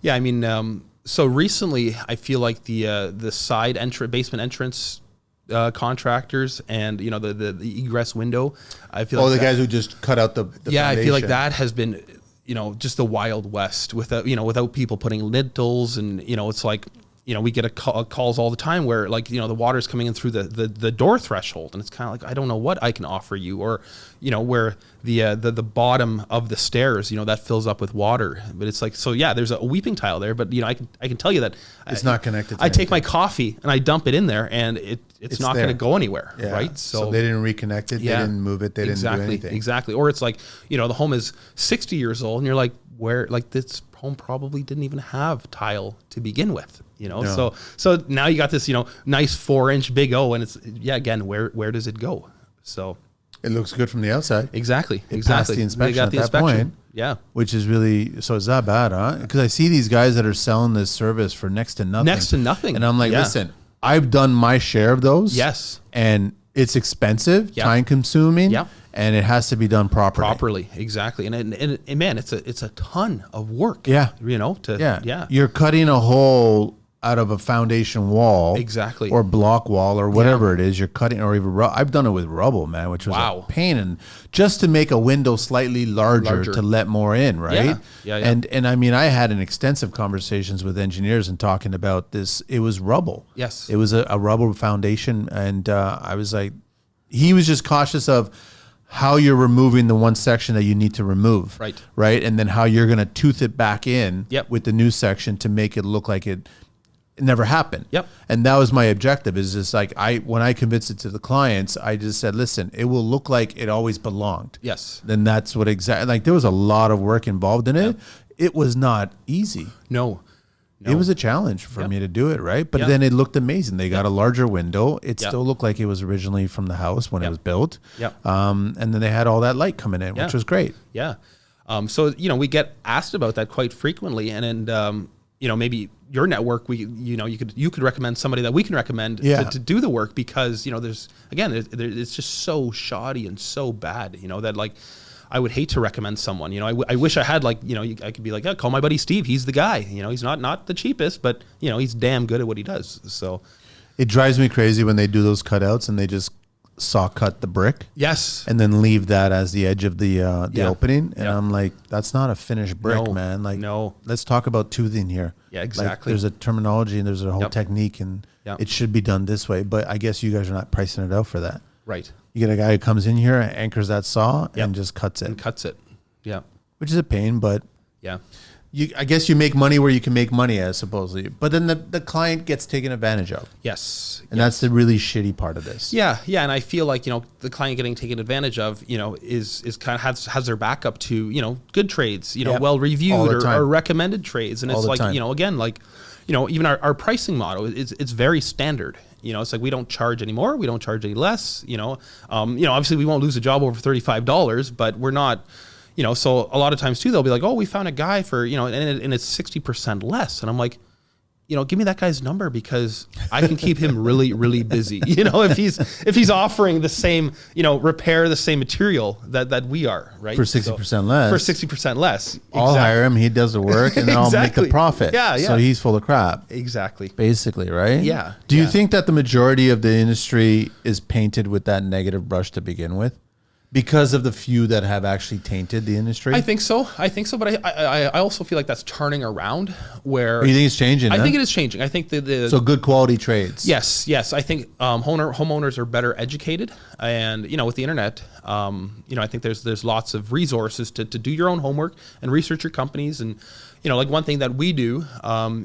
Yeah. I mean, so recently I feel like the side basement entrance contractors, and, you know, the egress window, I feel like the guys who just cut out the foundation. I feel like that has been, you know, just the Wild West without people putting lintels, and, you know, it's like, you know, we get calls all the time where, like, you know, the water's coming in through the door threshold, and it's kind of like, I don't know what I can offer you, or, you know, where the bottom of the stairs, you know, that fills up with water. But it's like, so yeah, there's a weeping tile there, but, you know, I can tell you that it's not connected to I take my coffee and I dump it in there, and it's not going to go anywhere, right? So they didn't reconnect it, they didn't move it, they didn't do anything. Exactly. Or it's like, you know, the home is 60 years old, and you're like, where, like, this home probably didn't even have tile to begin with, you know? No. So now you got this, you know, nice 4-inch big O, and it's, again, where does it go? So it looks good from the outside. Exactly. Passed the inspection at that point. Yeah. Which is really, so it's that bad, huh? Because I see these guys that are selling this service for next to nothing. And I'm like, listen, I've done my share of those. Yes. And it's expensive, time consuming. Yeah. And it has to be done properly. Exactly. And man, it's a ton of work. Yeah. You know, You're cutting a hole out of a foundation wall. Exactly. Or block wall or whatever it is you're cutting, or even I've done it with rubble, man, which was a pain, and just to make a window slightly larger to let more in, right? Yeah. And I mean, I had an extensive conversations with engineers and talking about this. It was rubble. Yes. It was a rubble foundation, and I was like, he was just cautious of how you're removing the one section that you need to remove. Right. And then how you're going to tooth it back in with the new section to make it look like it never happened. And that was my objective, is just like, when I convinced it to the clients, I just said, listen, it will look like it always belonged. Yes. Then that's what like, there was a lot of work involved in it. It was not easy. No. It was a challenge for me to do it, right? But then it looked amazing. They got a larger window. It still looked like it was originally from the house when it was built. And then they had all that light coming in, which was great. Yeah. So, you know, we get asked about that quite frequently, and you know, maybe your network, you could recommend somebody that we can recommend to do the work, because, you know, it's just so shoddy and so bad, you know, that, like, I would hate to recommend someone. You know, I wish I had, like, you know, I could be like, call my buddy Steve. He's the guy. You know, he's not the cheapest, but, you know, he's damn good at what he does. So it drives me crazy when they do those cutouts and they just saw cut the brick. Yes. And then leave that as the edge of the opening. And I'm like, that's not a finished brick, man. Like, let's talk about toothing here. Yeah, exactly. Like, there's a terminology and there's a whole technique, and it should be done this way. But I guess you guys are not pricing it out for that. Right. You get a guy who comes in here, anchors that saw, and just cuts it. Yeah. Which is a pain, but yeah. I guess you make money where you can make money, supposedly. But then the client gets taken advantage of. Yes. And that's the really shitty part of this. Yeah. And I feel like, you know, the client getting taken advantage of, you know, is kind of has their back up to, you know, good trades, you know, well reviewed or recommended trades. And it's like, you know, again, like, you know, even our pricing model it's very standard. You know, it's like, we don't charge any more, we don't charge any less. You know, obviously we won't lose a job over $35, but we're not, you know. So a lot of times too, they'll be like, oh, we found a guy for, you know, and it's 60% less, and I'm like, give me that guy's number because I can keep him really, really busy. If he's offering the same, repair the same material that we are, right? For 60% less. For 60% less. I'll hire him. He does the work, and then I'll make the profit. Yeah. So he's full of crap. Exactly. Basically, right? Yeah. Do you think that the majority of the industry is painted with that negative brush to begin with? Because of the few that have actually tainted the industry? I think so. But I also feel like that's turning around where... You think it's changing? I think it is changing. I think So good quality trades. Yes. I think homeowners are better educated. And, with the internet, I think there's lots of resources to do your own homework and research your companies. And, like one thing that we do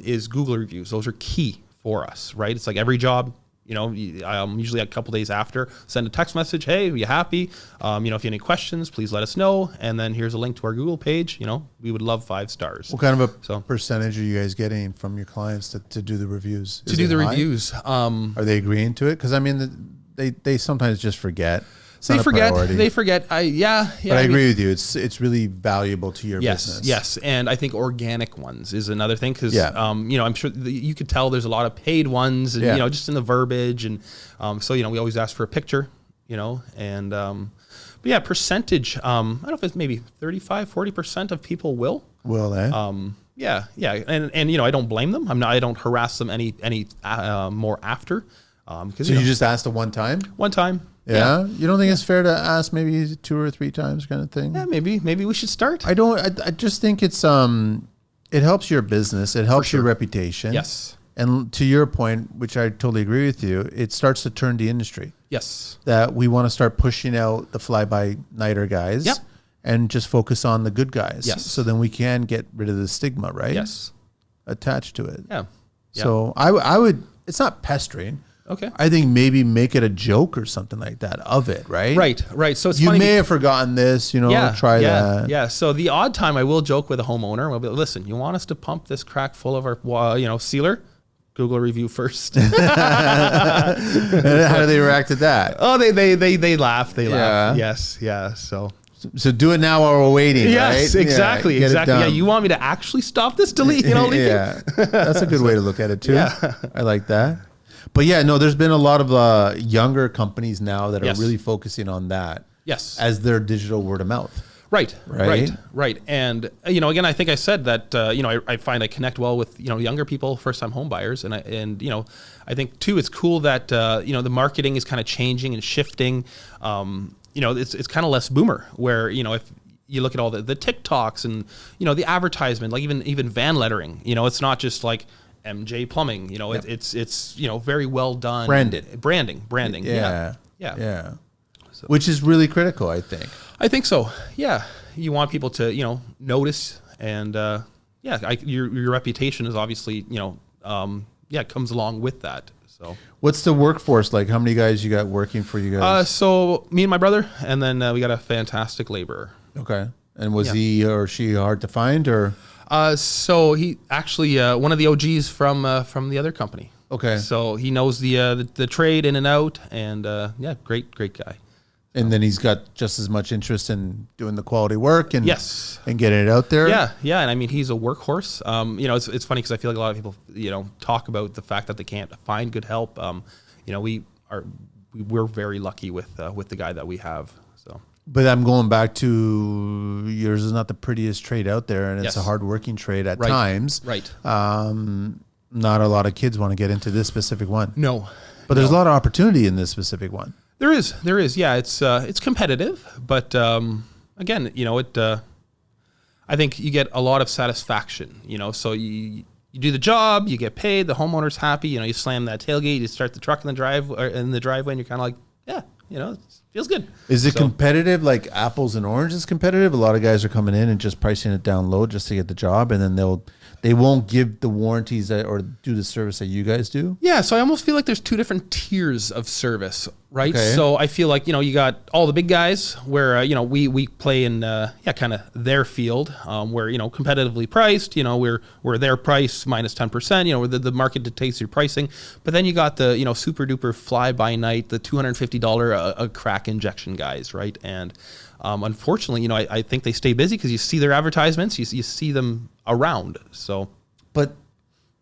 is Google reviews. Those are key for us, right? It's like every job... usually a couple days after, send a text message. Hey, are you happy? If you have any questions, please let us know. And then here's a link to our Google page. We would love 5 stars. What kind of a percentage are you guys getting from your clients to do the reviews? To do the reviews. Are they agreeing to it? Because they sometimes just forget. They forget. But I agree with you. It's really valuable to your business. Yes. And I think organic ones is another thing because, I'm sure you could tell there's a lot of paid ones and, just in the verbiage. And so, we always ask for a picture, and, but yeah, percentage, I don't know if it's maybe 35-40% of people will. Will they? Yeah. And, I don't blame them. I don't harass them any more after. So you just asked the one time? One time. Yeah. You don't think it's fair to ask maybe 2 or 3 times kind of thing? Yeah, maybe we should start. I just think it's it helps your business. It helps your reputation. Yes. And to your point, which I totally agree with you, it starts to turn the industry. Yes. That we want to start pushing out the fly-by-nighter guys. Yep. And just focus on the good guys. Yes. So then we can get rid of the stigma, right? Yes. Attached to it. Yeah. So I would, it's not pestering. Okay. I think maybe make it a joke or something like that of it, right? Right. So it's you funny may have forgotten this, try that. Yeah. So the odd time I will joke with a homeowner. We'll be, listen, you want us to pump this crack full of our, sealer? Google review first. And how do they react to that? Oh, they laugh. They laugh. Yes. Yeah. So do it now while we're waiting. Yes, right? exactly. Yeah. You want me to actually stop this leaking? Yeah. That's a good way to look at it too. Yeah. I like that. But yeah, no, there's been a lot of younger companies now that are really focusing on that. Yes. As their digital word of mouth. Right. And, again, I think I said that, I find I connect well with, younger people, first time home buyers. And I think too, it's cool that, the marketing is kind of changing and shifting. It's kind of less boomer where, if you look at all the TikToks and, the advertisement, like even van lettering, it's not just like, MJ Plumbing, it's very well done. Branding. Yeah. So. Which is really critical, I think. I think so. Yeah. You want people to, notice and, your reputation is obviously, comes along with that. So what's the workforce like? How many guys you got working for you guys? So me and my brother, and then we got a fantastic laborer. Okay. And was he or she hard to find or? So he actually one of the OGs from the other company. Okay. So he knows the trade in and out, and great guy. And then he's got just as much interest in doing the quality work and and getting it out there. Yeah, and I mean he's a workhorse. It's funny because I feel like a lot of people talk about the fact that they can't find good help. We're very lucky with the guy that we have. So. But I'm going back to yours is not the prettiest trade out there, and it's a hard-working trade at times. Right. Not a lot of kids want to get into this specific one. No. But there's a lot of opportunity in this specific one. There is. Yeah, it's competitive, but again, I think you get a lot of satisfaction. So you do the job, you get paid, the homeowner's happy. You slam that tailgate, you start the truck in the driveway, and you're kind of like, it feels good. Is it competitive? Like apples and oranges competitive? A lot of guys are coming in and just pricing it down low just to get the job, and then they won't give the warranties or do the service that you guys do? Yeah, so I almost feel like there's 2 different tiers of service, right? Okay. So I feel like, you got all the big guys where, we play in, kind of their field where, competitively priced, we're their price minus 10%, where the market dictates your pricing. But then you got the, super duper fly by night, the $250 a crack injection guys, right? And unfortunately, I think they stay busy because you see their advertisements, you see them around. So, but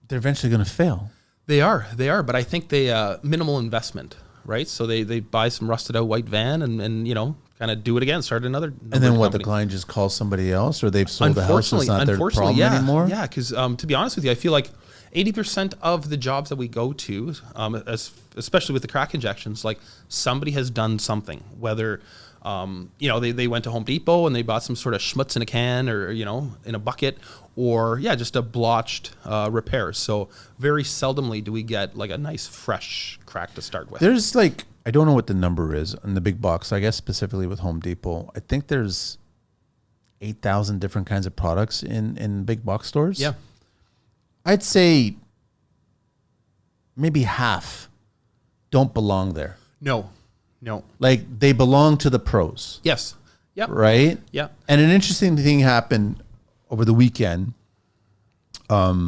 they're eventually going to fail. They are, but I think they minimal investment, right? So they buy some rusted out white van and kind of do it again, start another. And then what? The client just calls somebody else, or they've sold the house, so it's not their problem yeah, anymore. Yeah, because to be honest with you, I feel like 80% of the jobs that we go to, especially with the crack injections, like somebody has done something, whether they went to Home Depot and they bought some sort of schmutz in a can or in a bucket, or just a blotched repair. So very seldomly do we get like a nice fresh crack to start with. There's like, I don't know what the number is in the big box, I guess specifically with Home Depot. I think there's 8,000 different kinds of products in big box stores. Yeah. I'd say maybe half don't belong there. No. Like they belong to the pros. Yes. Yep. Right? Yeah. And an interesting thing happened over the weekend. I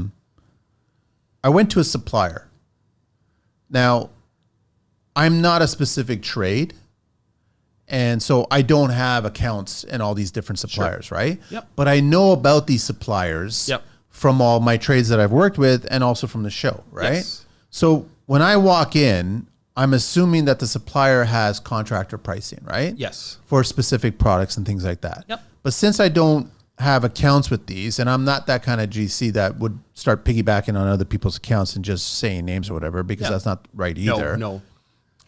went to a supplier. Now, I'm not a specific trade, and so I don't have accounts in all these different suppliers, right? Yep. But I know about these suppliers from all my trades that I've worked with and also from the show, right? Yes. So when I walk in, I'm assuming that the supplier has contractor pricing, right? Yes. For specific products and things like that. Yep. But since I don't have accounts with these, and I'm not that kind of GC that would start piggybacking on other people's accounts and just saying names or whatever, because that's not right either. No.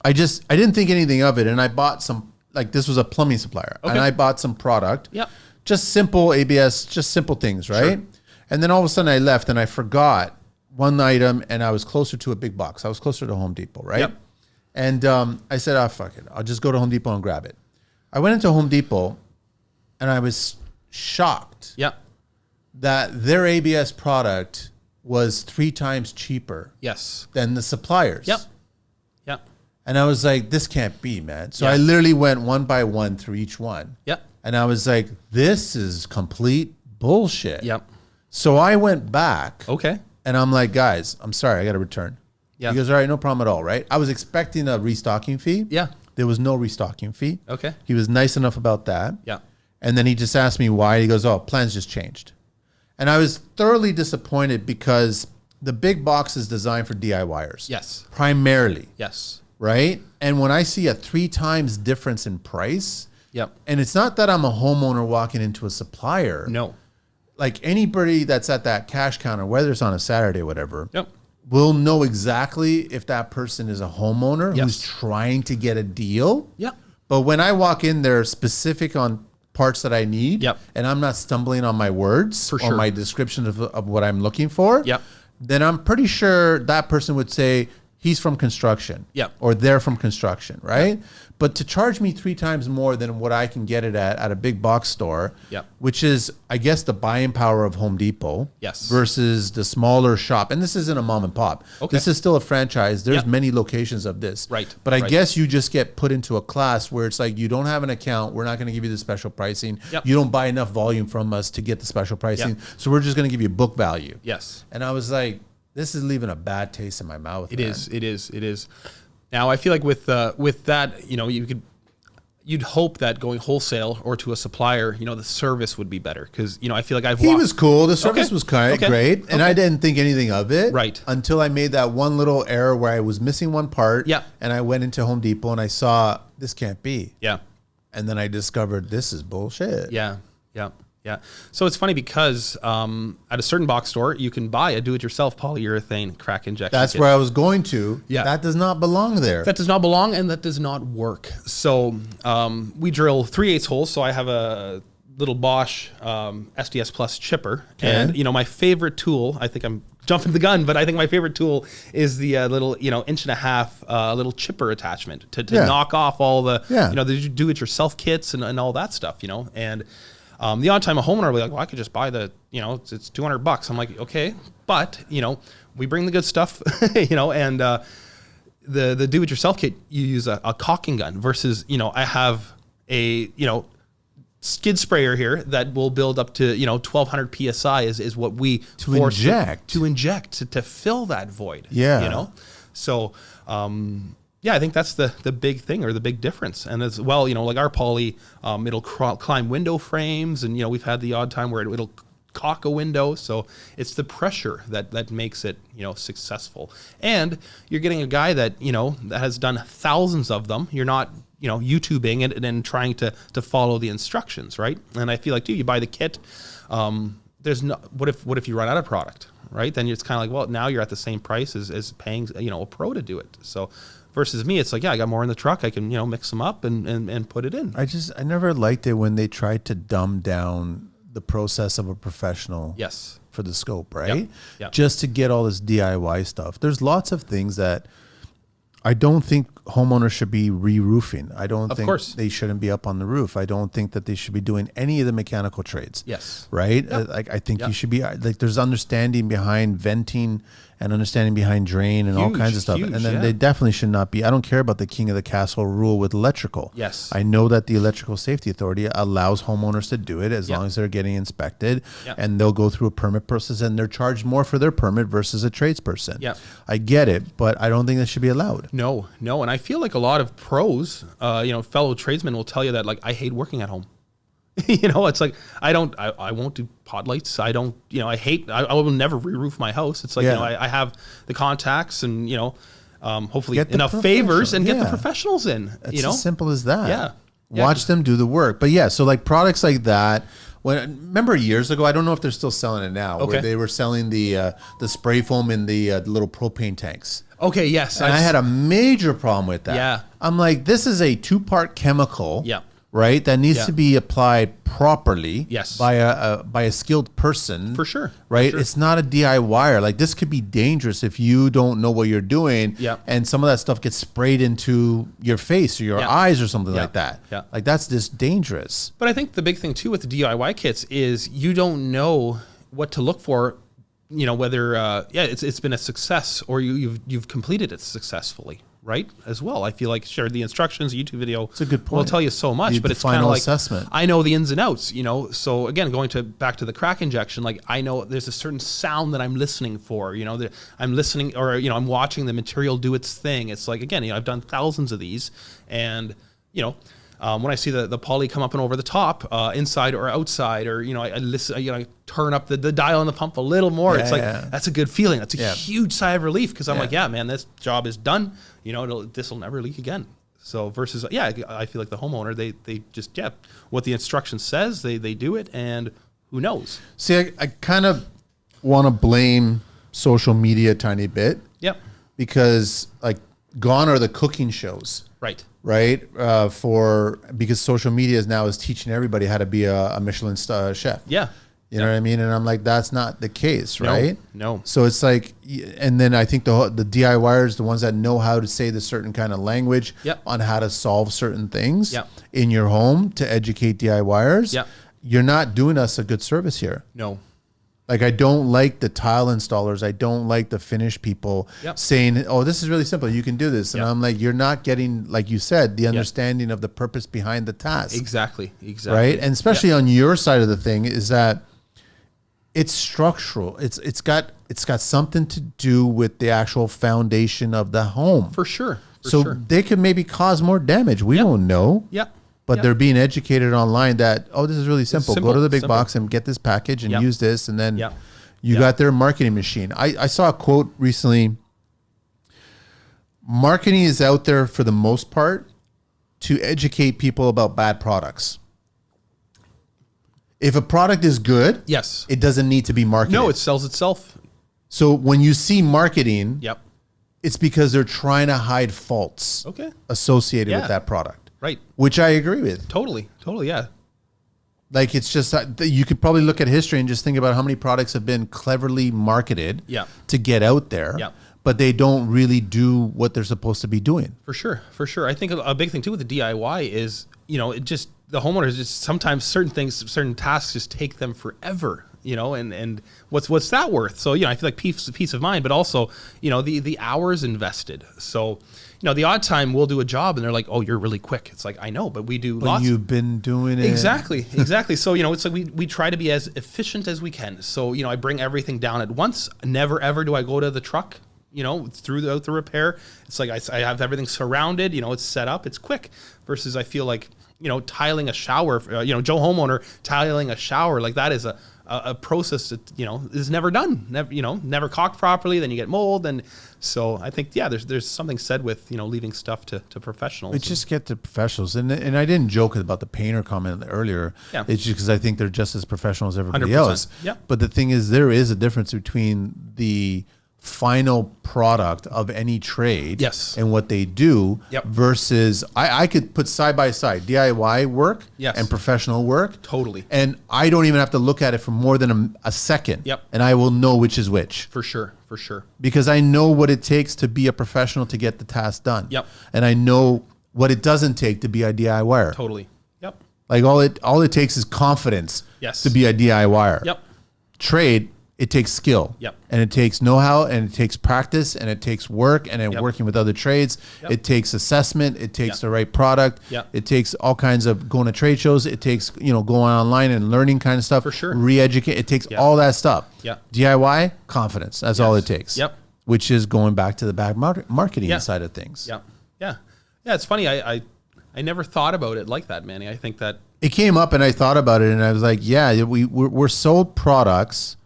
I didn't think anything of it, and I bought some, like this was a plumbing supplier, and I bought some product. Yep. Just simple ABS, just simple things, right? Sure. And then all of a sudden I left and I forgot one item, and I was closer to a big box. I was closer to Home Depot, right? Yep. And I said, fuck it. I'll just go to Home Depot and grab it. I went into Home Depot, and I was shocked that their ABS product was 3 times cheaper than the suppliers. Yep. And I was like, this can't be, man. So I literally went one by one through each one. Yep. And I was like, this is complete bullshit. Yep. So I went back. Okay. And I'm like, guys, I'm sorry, I got to return. Yeah. He goes, all right, no problem at all, right? I was expecting a restocking fee. Yeah. There was no restocking fee. Okay. He was nice enough about that. Yeah. And then he just asked me why. He goes, oh, plans just changed. And I was thoroughly disappointed because the big box is designed for DIYers. Yes. Primarily. Yes. Right? And when I see a 3 times difference in price, and it's not that I'm a homeowner walking into a supplier. No. Like anybody that's at that cash counter, whether it's on a Saturday or whatever, will know exactly if that person is a homeowner who's trying to get a deal. Yeah. But when I walk in, they're specific on parts that I need, and I'm not stumbling on my words or my description of what I'm looking for, then I'm pretty sure that person would say, he's from construction, or they're from construction, right? But to charge me 3 times more than what I can get it at a big box store, which is, I guess, the buying power of Home Depot versus the smaller shop. And this isn't a mom and pop. Okay. This is still a franchise. There's many locations of this. Right. But I guess you just get put into a class where it's like, you don't have an account. We're not going to give you the special pricing. You don't buy enough volume from us to get the special pricing. So we're just going to give you book value. Yes. And I was like, this is leaving a bad taste in my mouth. It is. Now I feel like with that, you'd hope that going wholesale or to a supplier, the service would be better because I feel like he was cool. The service was kind of great, and I didn't think anything of it until I made that one little error where I was missing one part. And I went into Home Depot and I saw this can't be. And then I discovered this is bullshit. Yeah. So it's funny because at a certain box store, you can buy a do-it-yourself polyurethane crack injection That's kit. where I was going to. That does not belong there. That does not belong, and that does not work. So we drill 3/8 holes. So I have a little Bosch SDS Plus chipper. And, my favorite tool, I think I'm jumping the gun, but I think my favorite tool is the little, 1.5 little chipper attachment to knock off all the, the do-it-yourself kits and all that stuff, and the odd time a homeowner will be like, well, I could just buy the, it's $200. I'm like, okay, but, we bring the good stuff, and the do-it-yourself kit, you use a caulking gun versus, I have a, skid sprayer here that will build up to, 1200 PSI is what we inject to fill that void. So, I think that's the big thing or the big difference. And as well, like our poly, it'll climb window frames, and we've had the odd time where it'll caulk a window. So it's the pressure that makes it, successful. And you're getting a guy that, that has done thousands of them. You're not, YouTubing it and then trying to follow the instructions, right? And I feel like, you buy the kit. There's no, what if you run out of product, right? Then it's kind of like, well, now you're at the same price as paying, a pro to do it. So versus me, it's like, I got more in the truck. I can, mix them up and put it in. I never liked it when they tried to dumb down the process of a professional. Yes. For the scope, right? Yep. Just to get all this DIY stuff. There's lots of things that I don't think homeowners should be re-roofing. I don't think they shouldn't be up on the roof. I don't think that they should be doing any of the mechanical trades. Yes. Right? Yep. I think you should be like, there's understanding behind venting and understanding behind drain and all kinds of stuff. And then they definitely should not be, I don't care about the king of the castle rule with electrical. Yes. I know that the Electrical Safety Authority allows homeowners to do it as long as they're getting inspected, and they'll go through a permit process and they're charged more for their permit versus a tradesperson. Yeah. I get it, but I don't think that should be allowed. No. And I feel like a lot of pros, fellow tradesmen will tell you that, like, I hate working at home. It's like, I won't do pod lights. I don't, I will never re-roof my house. It's like, I have the contacts and, hopefully enough favors and get the professionals in, It's as simple as that. Yeah. Watch them do the work. But so like products like that, remember years ago, I don't know if they're still selling it now, where they were selling the spray foam in the little propane tanks. Okay, yes. And I had a major problem with that. Yeah. I'm like, this is a 2-part chemical. Yeah. Right, that needs to be applied properly. Yes. By a skilled person. For sure. Right, For sure. It's not a DIYer. Like, this could be dangerous if you don't know what you're doing. Yeah. And some of that stuff gets sprayed into your face or your eyes or something like that. Yeah. Like, that's just dangerous. But I think the big thing too with the DIY kits is you don't know what to look for. Whether it's been a success or you've completed it successfully. Right, as well. I feel like the instructions, YouTube video. It's a good point. Will tell you so much, but it's kind of like assessment. I know the ins and outs. So again, back to the crack injection. Like, I know there's a certain sound that I'm listening for. That I'm listening, or I'm watching the material do its thing. It's like, again, I've done thousands of these, and when I see the poly come up and over the top, inside or outside, or I listen, I turn up the dial on the pump a little more. It's like that's a good feeling. That's a huge sigh of relief because I'm like, man, this job is done. This will never leak again. So versus, I feel like the homeowner, they just what the instruction says, they do it, and who knows? See, I kind of want to blame social media a tiny bit. Yep. Because like gone are the cooking shows. Right. Right. Because social media is teaching everybody how to be a Michelin chef. Yeah. You know what I mean? And I'm like, that's not the case, right? No. So it's like, and then I think the DIYers, the ones that know how to say the certain kind of language on how to solve certain things in your home to educate DIYers, you're not doing us a good service here. No. Like, I don't like the tile installers. I don't like the finish people saying, oh, this is really simple. You can do this. And I'm like, you're not getting, like you said, the understanding of the purpose behind the task. Exactly. Right? And especially on your side of the thing is that it's structural. It's got something to do with the actual foundation of the home. For sure. They could maybe cause more damage. We don't know. Yep. But they're being educated online that, this is really simple. Go to the big box and get this package and use this. And then you got their marketing machine. I saw a quote recently. Marketing is out there for the most part to educate people about bad products. If a product is good, it doesn't need to be marketed. No, it sells itself. So when you see marketing, Yep. it's because they're trying to hide faults associated with that product. Right. Which I agree with. Totally, yeah. Like, it's just, you could probably look at history and just think about how many products have been cleverly marketed to get out there, but they don't really do what they're supposed to be doing. For sure. I think a big thing too with the DIY is, it just, the homeowners just, sometimes certain tasks just take them forever. And what's that worth? So, I feel like peace of mind, but also, the hours invested. So, the odd time we'll do a job and they're like, oh, you're really quick. It's like, I know, but we do lots. You've been doing it. Exactly. So, it's like we try to be as efficient as we can. So, I bring everything down at once. Never, ever do I go to the truck, through the repair. It's like I have everything surrounded, it's set up, it's quick versus I feel like, tiling a shower, Joe homeowner tiling a shower, like that is a a process that, you know, is never done, never caulked properly. Then you get mold. And so I think, yeah, there's something said with, you know, leaving stuff to professionals. We just get to professionals. And I didn't joke about the painter comment earlier. Yeah. It's just because I think they're just as professional as everybody 100%. else. Yeah. But the thing is, there is a difference between the final product of any trade Yes. and what they do Yep. versus I could put side by side DIY work Yes. and professional work. Totally. And I don't even have to look at it for more than a second. Yep. And I will know which is which. For sure. Because I know what it takes to be a professional to get the task done. Yep. And I know what it doesn't take to be a DIYer. Totally. Yep. Like all it takes is confidence Yes. to be a DIYer. Yep. Trade, it takes skill. Yep. And it takes know-how and it takes practice and it takes work and Yep. working with other trades. Yep. It takes assessment. It takes Yep. the right product. Yep. It takes all kinds of going to trade shows. It takes, going online and learning kind of stuff. For sure. Re-educate. It takes Yep. all that stuff. Yep. DIY, confidence. That's all it Yes. takes. Yep. Which is going back to the back marketing Yep. side of things. Yeah. Yeah. Yeah. It's funny. I never thought about it like that, Manny. I think that. It came up and I thought about it and I was like, yeah, we're sold products.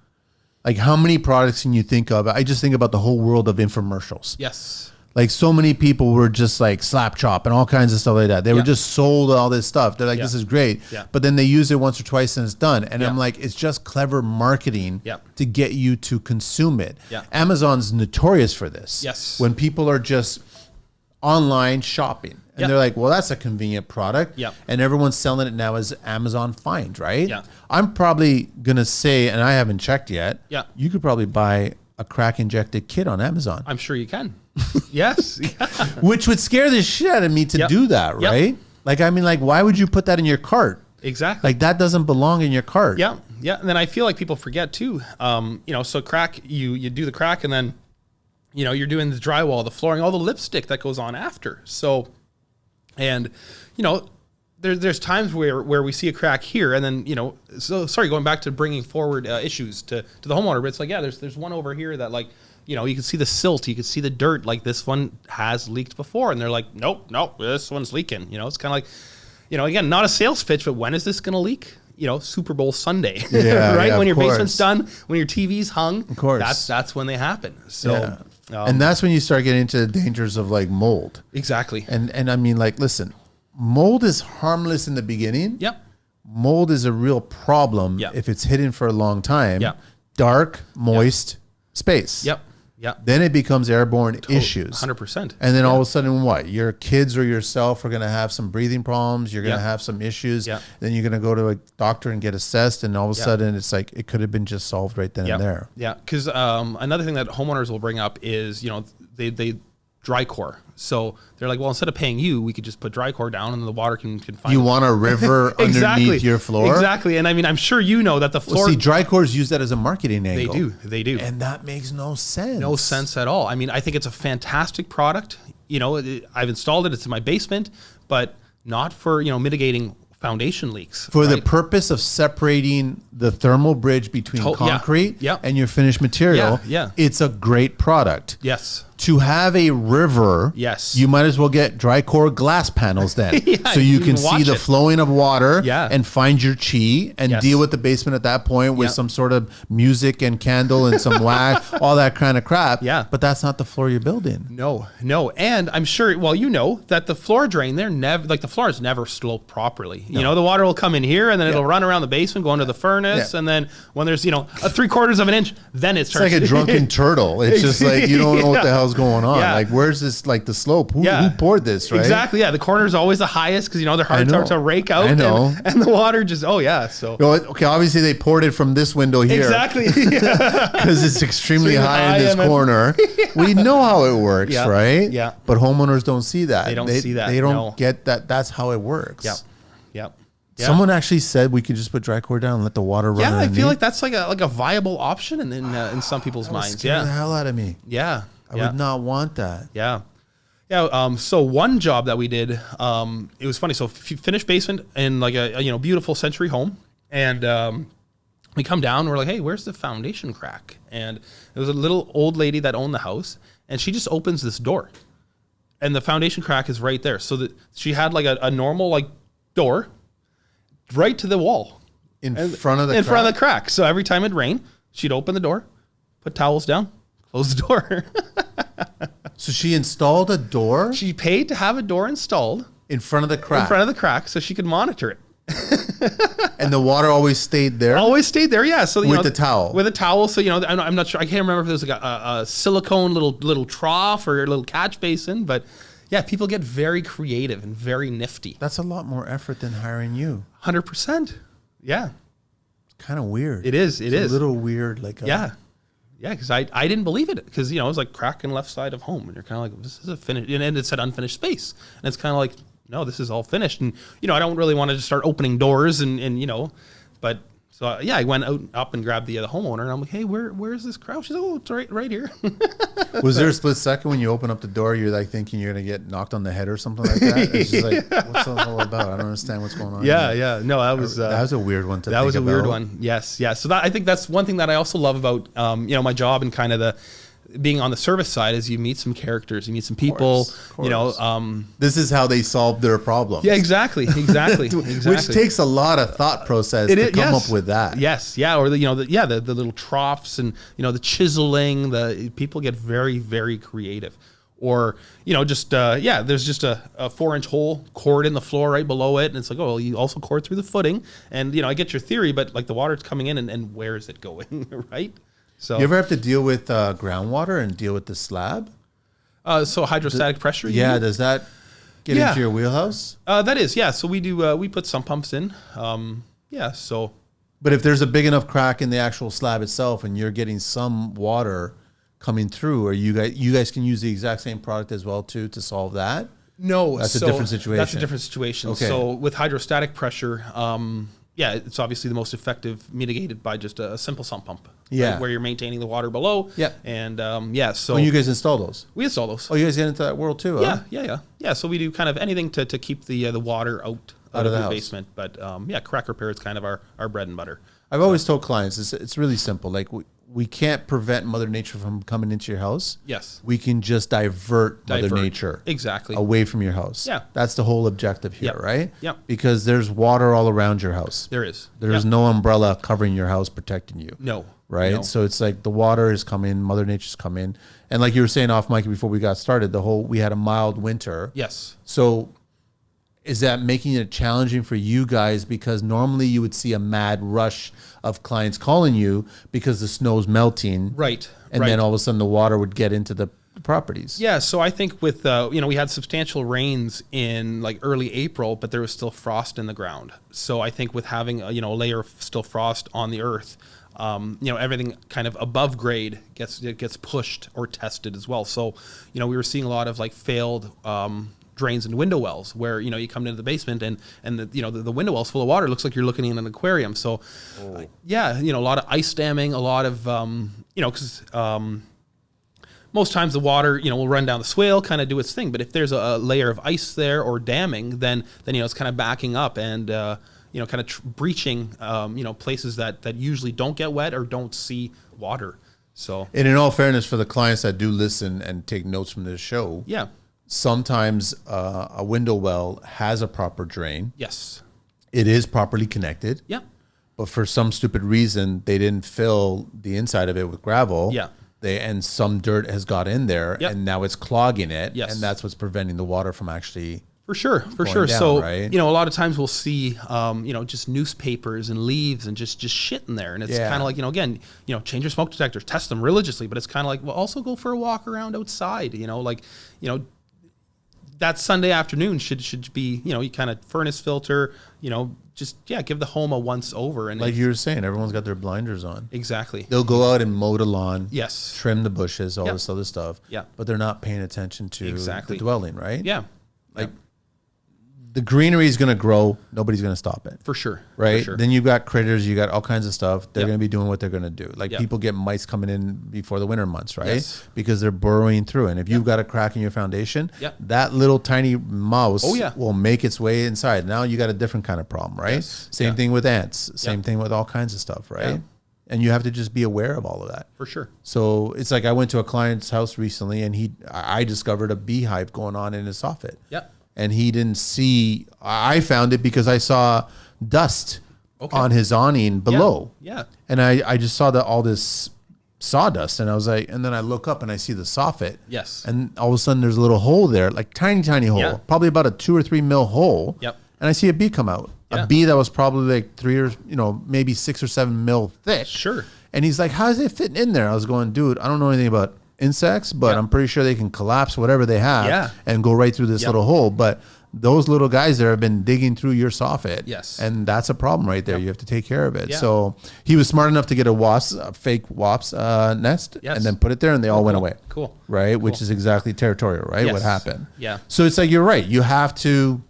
Like how many products can you think of? I just think about the whole world of infomercials. Yes. Like so many people were just like slap chop and all kinds of stuff like that. They were Yeah. just sold all this stuff. They're like, Yeah. this is great. Yeah. But then they use it once or twice and it's done. And Yeah. I'm like, it's just clever marketing Yeah. to get you to consume it. Yeah. Amazon's notorious for this. Yes. When people are just online shopping. And Yeah. they're like, well, that's a convenient product. Yeah. And everyone's selling it now as Amazon Find, right? Yeah. I'm probably going to say, and I haven't checked yet, Yeah. you could probably buy a crack injected kit on Amazon, I'm sure you can. Yes. Yeah. which would scare the shit out of me to Yep. do that, Yep. right? Like, I mean, like, why would you put that in your cart? Exactly. Like, that doesn't belong in your cart. Yeah. Yeah. And then I feel like people forget too. So crack, you do the crack and then, you're doing the drywall, the flooring, all the lipstick that goes on after. So, and, there's times where we see a crack here and then, going back to bringing forward issues to the homeowner, but it's like, yeah, there's one over here that like, you can see the silt, you can see the dirt, like this one has leaked before. And they're like, nope, this one's leaking. It's kind of like, again, not a sales pitch, but when is this going to leak? Super Bowl Sunday, Yeah, right? yeah, When of your basement's course. done, when your TV's hung, Of course. that's when they happen. So, Yeah. And that's when you start getting into the dangers of like mold. exactly. And I mean, like, listen, mold is harmless in the beginning. Yep. Mold is a real problem Yep. if it's hidden for a long time. Yep. Dark, moist space. Yep. Yep. Then it becomes airborne issues. 100%. And then all of a sudden, what? Your kids or yourself are going to have some breathing problems. You're going to Yeah. have some issues. Yeah. Then you're going to go to a doctor and get assessed. And all of a Yeah. sudden, it's like it could have been just solved right then Yeah. and there. Yeah. Because another thing that homeowners will bring up is, they dry core. So they're like, well, instead of paying you, we could just put dry core down and the water can find You it. want a river underneath your floor? Exactly. And I mean, I'm sure you know that the floor. Well, see, dry cores use that as a marketing they angle. do. They do. And that makes no sense. No sense at all. I mean, I think it's a fantastic product. I've installed it. It's in my basement, but not for, mitigating foundation leaks. For the right? purpose of separating the thermal bridge between Yeah. concrete Yeah. and your finished material, Yeah. it's a great product. Yes. To have a river, Yes. you might as well get dry core glass panels then. Yeah, so you you can can see watch the it. flowing of water Yeah. and find your chi and Yes. deal with the basement at that point with Yeah. some sort of music and candle and some wax, all that kind of crap. Yeah. But that's not the floor you're building. No. And I'm sure, that the floor drain, the floor is never sloped properly. The water will come in here and then it'll run around the basement, go under the furnace. Yeah. And then when there's, a 3/4 of an inch, then it It's starts. like a drunken turtle. It's just like, you don't know what the Yeah. hell's going on. Yeah. Like, where's this, like the slope? Who Yeah. poured this, right? Exactly. Yeah. The corner is always the highest because, they're hard know. to rake out. I know. And the water just, so. Well, okay, obviously they poured it from this window here. Exactly. Yeah. Because it's extremely Extremely high in high this and then- corner. We know how it works, Yeah. right? Yeah. But homeowners don't see that. They don't see that, They don't no. get that. That's how it works. Yep. Yeah. Someone actually said we could just put dry core down and let the water run. Yeah, I underneath. feel like that's like a viable option in some people's That would minds. scare the Yeah. hell out of me. Yeah. I would not want that. Yeah. Yeah. So one job that we did, it was funny. So finished basement in like a beautiful century home. And we come down, we're like, hey, where's the foundation crack? And it was a little old lady that owned the house. And she just opens this door. And the foundation crack is right there. So that she had like a normal like door right to the wall. In front of the in crack? front of the crack. So every time it'd rain, she'd open the door, put towels down, close the door. So she installed a door She paid to have a door installed in front of the crack. in front of the crack so she could monitor it. And the water always stayed there? Always stayed there, yeah. So With the towel? With a towel. So, I'm not sure. I can't remember if there was like a silicone little trough or a little catch basin. But, yeah, people get very creative and very nifty. That's a lot more effort than hiring you. 100%. Yeah. Kind of weird. It is. It is. A little weird. Like Yeah. Yeah, because I didn't believe it. Because, it was like crack in left side of home. And you're kind of like, this is a finished. And it said unfinished space. And it's kind of like, no, this is all finished. And, I don't really want to just start opening doors and but so I went up and grabbed the homeowner and I'm like, hey, where is this crowd? She's like, oh, it's right here. Was there a split second when you open up the door, you're like thinking you're going to get knocked on the head or something like that? It's just like, what's that all about? I don't understand what's going on. Yeah. here. Yeah. No, that was a weird one to that think was a weird about. one. Yes. Yeah. So I think that's one thing that I also love about, my job and kind of the being on the service side is you meet some characters, you meet some people, Of course. This is how they solve their problems. Yeah, exactly. Which takes a lot of thought process to come up with that. Yes, yeah, or the little troughs and the chiseling. The people get very, very creative. Or there's just a 4-inch hole cored in the floor right below it, and it's like, oh, well, you also cored through the footing, and I get your theory, but like the water's coming in, and where is it going, right? So You ever have to deal with groundwater and deal with the slab? so hydrostatic pressure. Yeah, does that get into your wheelhouse? That is, yeah. So we do. We put sump pumps in. So. But if there's a big enough crack in the actual slab itself, and you're getting some water coming through, or you guys can use the exact same product as well too to solve that. No, that's a different situation. That's a different situation. Okay. So with hydrostatic pressure, it's obviously the most effective mitigated by just a simple sump pump. Yeah. Right, where you're maintaining the water below. Yeah. And so when you guys install those, we install those. Oh, you guys get into that world too? Huh? Yeah. So we do kind of anything to keep the water out of the house. basement. But crack repair is kind of our bread and butter. I've always told clients it's really simple. Like we can't prevent Mother Nature from coming into your house. Yes. We can just divert Mother Nature exactly away from your house. Yeah. That's the whole objective here, right? Yep. Because there's water all around your house. There is. There's no umbrella covering your house protecting you. No. Right? No. So it's like the water is coming, Mother Nature's coming. And like you were saying off, Mikey, before we got started, we had a mild winter. Yes. So is that making it challenging for you guys? Because normally you would see a mad rush of clients calling you because the snow's melting. Right. And then all of a sudden the water would get into the properties. Yeah. So I think with, we had substantial rains in like early April, but there was still frost in the ground. So I think with having, a layer of still frost on the earth, everything kind of above grade gets pushed or tested as well. So, we were seeing a lot of like failed, drains and window wells where you come into the basement and the window well's full of water. It looks like you're looking in an aquarium. So a lot of ice damming, a lot of because most times the water will run down the swale, kind of do its thing, but if there's a layer of ice there or damming, then it's kind of backing up and kind of breaching places that usually don't get wet or don't see water. So, and in all fairness, for the clients that do listen and take notes from this show, sometimes a window well has a proper drain. Yes. It is properly connected. Yeah. But for some stupid reason, they didn't fill the inside of it with gravel. Yeah. And some dirt has got in there, and now it's clogging it. Yes. And that's what's preventing the water from actually For sure. down, So, right? a lot of times we'll see, just newspapers and leaves and just shit in there. And it's kind of like, again, change your smoke detectors, test them religiously, but it's kind of like, well, also go for a walk around outside, that Sunday afternoon should be, you kind of furnace filter, give the home a once over. And like you were saying, everyone's got their blinders on. Exactly. They'll go out and mow the lawn. Yes. Trim the bushes, all this other stuff. Yeah. But they're not paying attention to Exactly. the dwelling, right? Yeah. Like the greenery is going to grow. Nobody's going to stop it. For sure. Right. For sure. Then you've got critters. You got all kinds of stuff. They're going to be doing what they're going to do. Like people get mice coming in before the winter months, right? Yes. Because they're burrowing through. And if you've got a crack in your foundation, that little tiny mouse will make its way inside. Now you got a different kind of problem, right? Yes. Same thing with ants. Same thing with all kinds of stuff, right? Yeah. And you have to just be aware of all of that. For sure. So it's like I went to a client's house recently, and I discovered a beehive going on in his soffit. Yep. And he didn't see. I found it because I saw dust on his awning below. Yeah. And I just saw that all this sawdust, and I was like, and then I look up and I see the soffit. Yes. And all of a sudden there's a little hole there, like tiny hole, probably about a 2 or 3 mil hole. Yep. And I see a bee come out, a bee that was probably like 3 or, maybe 6 or 7 mil thick. Sure. And he's like, how's it fitting in there? I was going, dude, I don't know anything about insects, but I'm pretty sure they can collapse whatever they have and go right through this little hole. But those little guys there have been digging through your soffit. Yes. And that's a problem right there. You have to take care of it. So he was smart enough to get a fake wasp nest and then put it there, and they all went away. Cool. Right? Cool. Which is exactly territorial, right? What happened. Yeah. So it's like, you're right. You have to,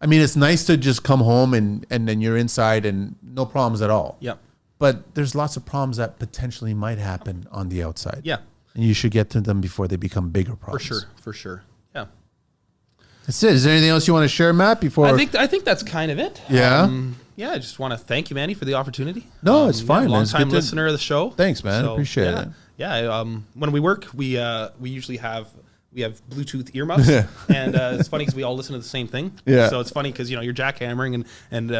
I mean, it's nice to just come home and then you're inside and no problems at all. Yep. But there's lots of problems that potentially might happen on the outside. Yeah. And you should get to them before they become bigger problems. For sure. Yeah. That's it. Is there anything else you want to share, Matt, before? I think that's kind of it. Yeah. I just want to thank you, Manny, for the opportunity. No, it's fine, man. Long-time listener of the show. Thanks, man. So, appreciate it. Yeah. When we work, we usually have Bluetooth earmuffs, and it's funny because we all listen to the same thing. Yeah. So it's funny because you're jackhammering and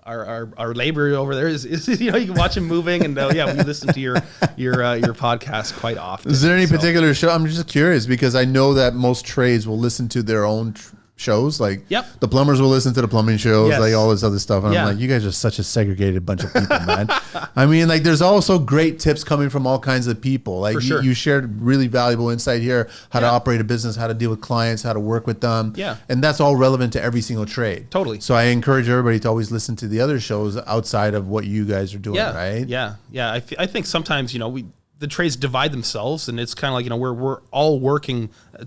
our labor over there is you can watch him moving, and we listen to your podcast quite often. Is there any particular show? I'm just curious because I know that most trades will listen to their own shows. Like the plumbers will listen to the plumbing shows, like all this other stuff. And I'm like, you guys are such a segregated bunch of people, man. I mean, like there's also great tips coming from all kinds of people. Like you shared really valuable insight here, how to operate a business, how to deal with clients, how to work with them. Yeah. And that's all relevant to every single trade. Totally. So I encourage everybody to always listen to the other shows outside of what you guys are doing, right? Yeah. Yeah. I think sometimes, the trades divide themselves, and it's kind of like, we're all working for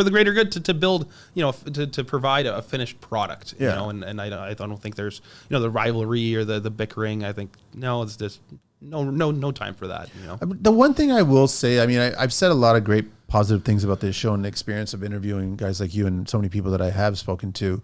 the greater good to build, to provide a finished product, and I don't think there's, the rivalry or the bickering. I think, it's just no time for that, The one thing I will say, I mean, I've said a lot of great positive things about this show and the experience of interviewing guys like you and so many people that I have spoken to,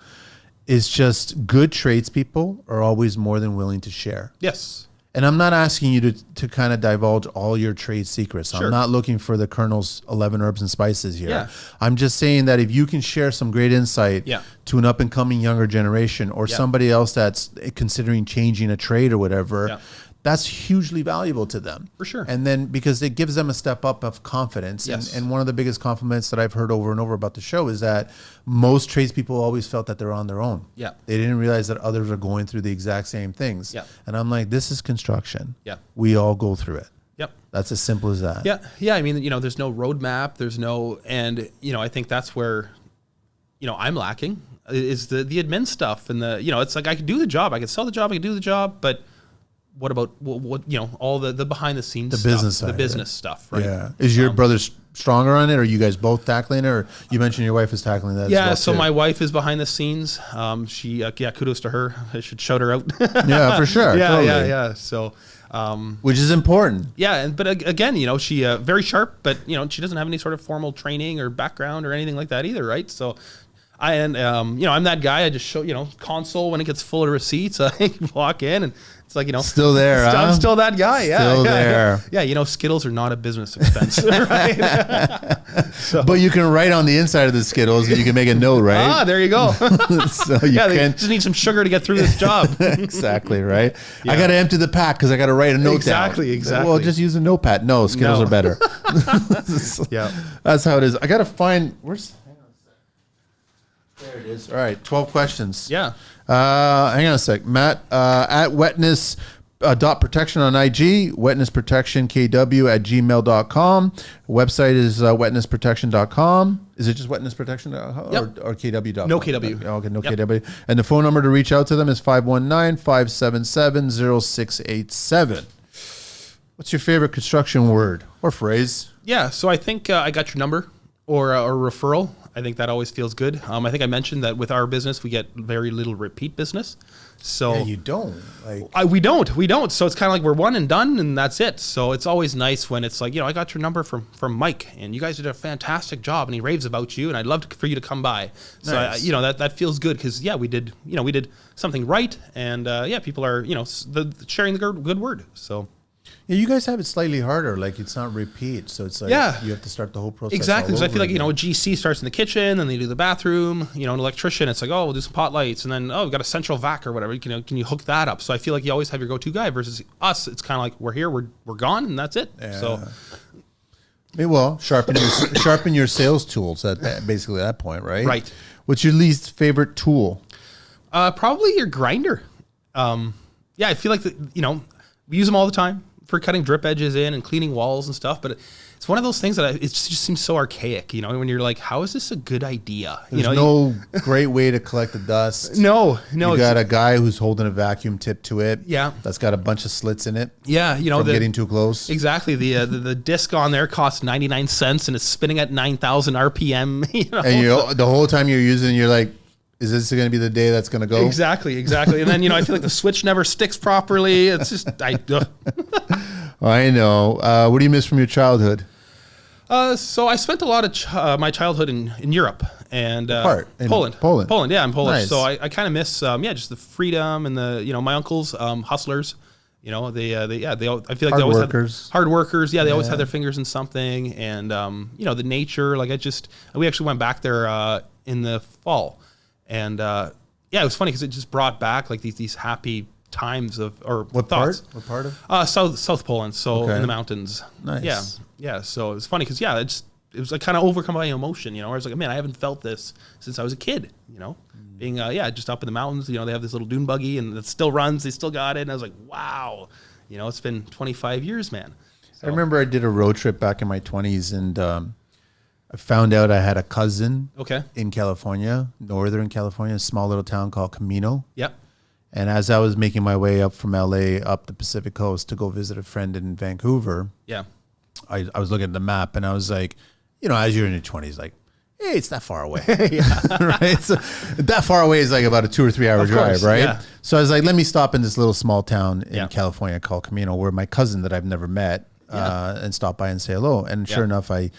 is just good tradespeople are always more than willing to share. Yes. And I'm not asking you to kind of divulge all your trade secrets. Sure. I'm not looking for the Colonel's 11 herbs and spices here. Yeah. I'm just saying that if you can share some great insight to an up and coming younger generation or somebody else that's considering changing a trade or whatever, that's hugely valuable to them. For sure. And then because it gives them a step up of confidence. Yes. And one of the biggest compliments that I've heard over and over about the show is that most tradespeople always felt that they're on their own. Yeah. They didn't realize that others are going through the exact same things. Yeah. And I'm like, this is construction. Yeah. We all go through it. Yep. That's as simple as that. Yeah. Yeah. I mean, there's no roadmap. I think that's where, I'm lacking is the admin stuff and it's like I could do the job. I could sell the job. I could do the job, but what about what all the behind the scenes stuff, business side, the business stuff, right? Yeah. Is your brother stronger on it, or are you guys both tackling it, or you mentioned your wife is tackling that? Yeah. As well So too. my wife is behind the scenes. She kudos to her. I should shout her out. Yeah, for sure. Yeah. Totally. Yeah. So. Which is important. Yeah, but again, she very sharp, but she doesn't have any sort of formal training or background or anything like that either, right? So, I'm that guy. I just show console when it gets full of receipts. I walk in and it's like still there. I'm still that guy. Yeah, still there. Yeah, Skittles are not a business expense, right? So. But you can write on the inside of the Skittles and you can make a note, right? Ah, there you go. So you they just need some sugar to get through this job. Exactly, right? Yeah. I got to empty the pack because I got to write a note down. Exactly. Well, just use a notepad. No, Skittles are better. Yeah. That's how it is. I got to find, there it is. All right, 12 questions. Yeah. Hang on a sec. Matt, at wetness .protection on IG, wetnessprotectionkw at gmail.com. Website is wetnessprotection.com. Is it just wetnessprotection.com or kw.com? No KW. Okay, no KW. And the phone number to reach out to them is 519-577-0687. What's your favorite construction word or phrase? Yeah, so I think I got your number or a referral. I think that always feels good. I think I mentioned that with our business, we get very little repeat business. So yeah, you don't. We don't. So it's kind of like we're one and done, and that's it. So it's always nice when it's like, I got your number from Mike, and you guys did a fantastic job, and he raves about you, and I'd love for you to come by. So nice. That feels good because we did something right, and people are sharing the good word. So Yeah, you guys have it slightly harder. Like it's not repeat, so it's like you have to start the whole process. Exactly. all So I over feel like, again. a GC starts in the kitchen, then they do the bathroom, an electrician, it's like, oh, we'll do some pot lights. And then, oh, we've got a central vac or whatever. Can you hook that up? So I feel like you always have your go-to guy versus us. It's kind of like, we're here, we're gone, and that's it. Yeah. So Well, sharpen your sales tools at basically that point, right? Right. What's your least favorite tool? probably your grinder. I feel like, we use them all the time for cutting drip edges in and cleaning walls and stuff, but it's one of those things that it just seems so archaic, when you're like, how is this a good idea? There's no great way to collect the dust. No. You got a guy who's holding a vacuum tip to it. Yeah. That's got a bunch of slits in it. Yeah, from getting too close. Exactly. The disc on there costs 99 cents and it's spinning at 9,000 RPM. And the whole time you're using it, you're like, is this going to be the day that's going to go? Exactly. And then, I feel like the switch never sticks properly. It's just, I know. What do you miss from your childhood? So I spent a lot of my childhood in Europe and Poland. Poland. Yeah, I'm Polish. Nice. So I kind of miss just the freedom and the my uncles, hustlers. They I feel like they always workers. had hard workers. Yeah, they always had their fingers in something, and the nature. Like we actually went back there in the fall, and it was funny because it just brought back like these happy times What thoughts. part? What part of? South Poland, so in the mountains. Nice. Yeah. So it's funny because it was like kind of overcome by emotion. I was like, man, I haven't felt this since I was a kid. Being just up in the mountains. They have this little dune buggy and it still runs. They still got it, and I was like, wow. It's been 25 years, man. So, I remember I did a road trip back in my 20s, and I found out I had a cousin in California, Northern California, a small little town called Camino. Yep. And as I was making my way up from LA up the Pacific Coast to go visit a friend in Vancouver, I was looking at the map and I was like, as you're in your 20s, like, hey, it's that far away. Right? So that far away is like about a 2 or 3 hour drive, right? Yeah. So I was like, let me stop in this little small town in California called Camino, where my cousin that I've never met and stop by and say hello. And sure enough, I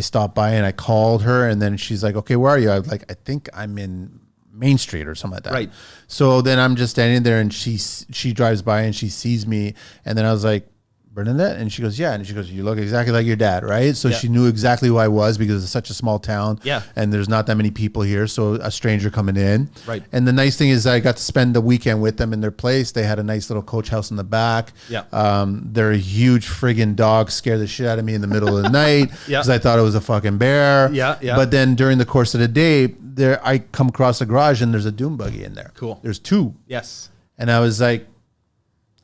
stopped by and I called her, and then she's like, okay, where are you? I was like, I think I'm in Main Street or something like that. Right. So then I'm just standing there, and she drives by and she sees me, and then I was like, Bernadette? And she goes, yeah. And she goes, you look exactly like your dad, right? So she knew exactly who I was because it's such a small town. Yeah. And there's not that many people here. So a stranger coming in. Right. And the nice thing is I got to spend the weekend with them in their place. They had a nice little coach house in the back. Yeah. Their huge friggin' dog scared the shit out of me in the middle of the night because I thought it was a fucking bear. Yeah. But then during the course of the day, I come across the garage and there's a dune buggy in there. Cool. There's two. Yes. And I was like,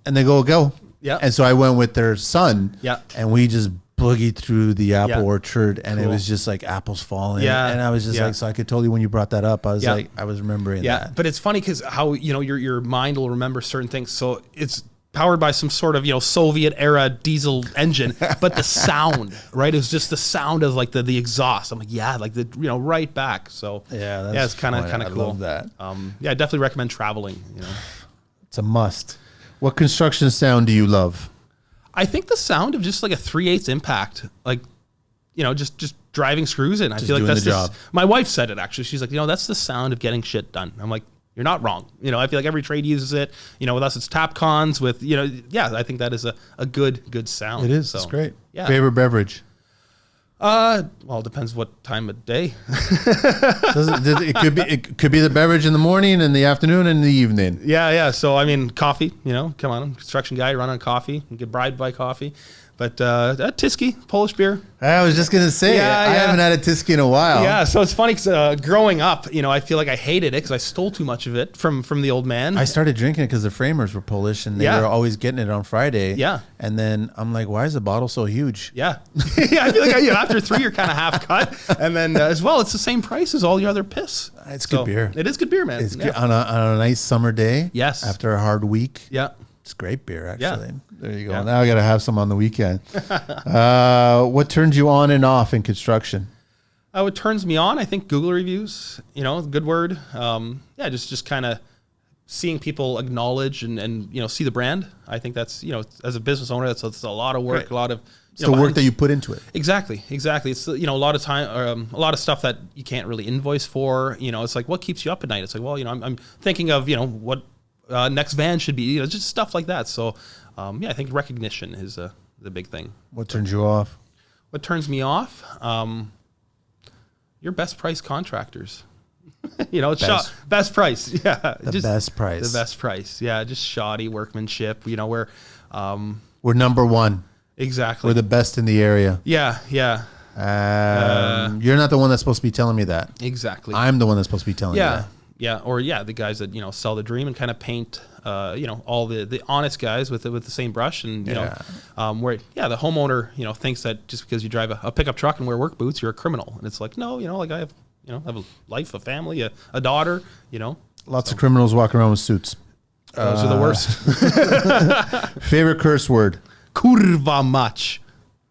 and they go. Yeah. And so I went with their son. Yeah. And we just boogied through the apple orchard, and it was just like apples falling. Yeah. And I was just like, so I could totally, when you brought that up, I was like, I was remembering Yeah. that. But it's funny because how, your mind will remember certain things. So it's powered by some sort of, Soviet era diesel engine, but the sound, right? It was just the sound of like the exhaust. I'm like, right back. So it's kind of cool. I love that. I definitely recommend traveling, It's a must. What construction sound do you love? I think the sound of just like a 3/8 impact, like, just driving screws in. I feel like that's the job. My wife said it actually. She's like, that's the sound of getting shit done. I'm like, you're not wrong. I feel like every trade uses it. With us, it's tap cons. With I think that is a good sound. It is. So, it's great. Yeah. Favorite beverage? Well, it depends what time of day. It could be the beverage in the morning, in the afternoon, and in the evening. Yeah. So I mean, coffee. Come on, I'm a construction guy, run on coffee, and get bribed by coffee. But Tyskie, Polish beer. I was just gonna say, I haven't had a Tyskie in a while. Yeah, so it's funny because growing up, I feel like I hated it because I stole too much of it from the old man. I started drinking it because the framers were Polish and they were always getting it on Friday. Yeah. And then I'm like, why is the bottle so huge? Yeah. I feel like after 3, you're kind of half cut. And then as well, it's the same price as all your other piss. It's good beer. It is good beer, man. It's good on a nice summer day. Yes. After a hard week. Yeah. It's great beer, actually. Yeah. There you go. Yeah. Now I got to have some on the weekend. What turns you on and off in construction? What turns me on, I think Google reviews, good word. Just kind of seeing people acknowledge and see the brand. I think that's, as a business owner, that's a lot of work, Right. a lot of It's the work that you put into it. Exactly. It's a lot of time, a lot of stuff that you can't really invoice for. It's like, what keeps you up at night? It's like, well, I'm thinking of what next van should be, just stuff like that. So, yeah, I think recognition is the big thing. What turns you off? What turns me off? Your best price contractors. Best price. Yeah. The best price. The best price. Yeah. Just shoddy workmanship, where, we're number one. exactly. We're the best in the area. Yeah. Yeah. You're not the one that's supposed to be telling me that. Exactly. I'm the one that's supposed to be telling you that. Yeah. Or the guys that, sell the dream and kind of paint, all the honest guys with the same brush and, where, the homeowner, thinks that just because you drive a pickup truck and wear work boots, you're a criminal. And it's like, no, I have a life, a family, a daughter, Lots of criminals walking around with suits. Those are the worst. Favorite curse word? Kurva mać.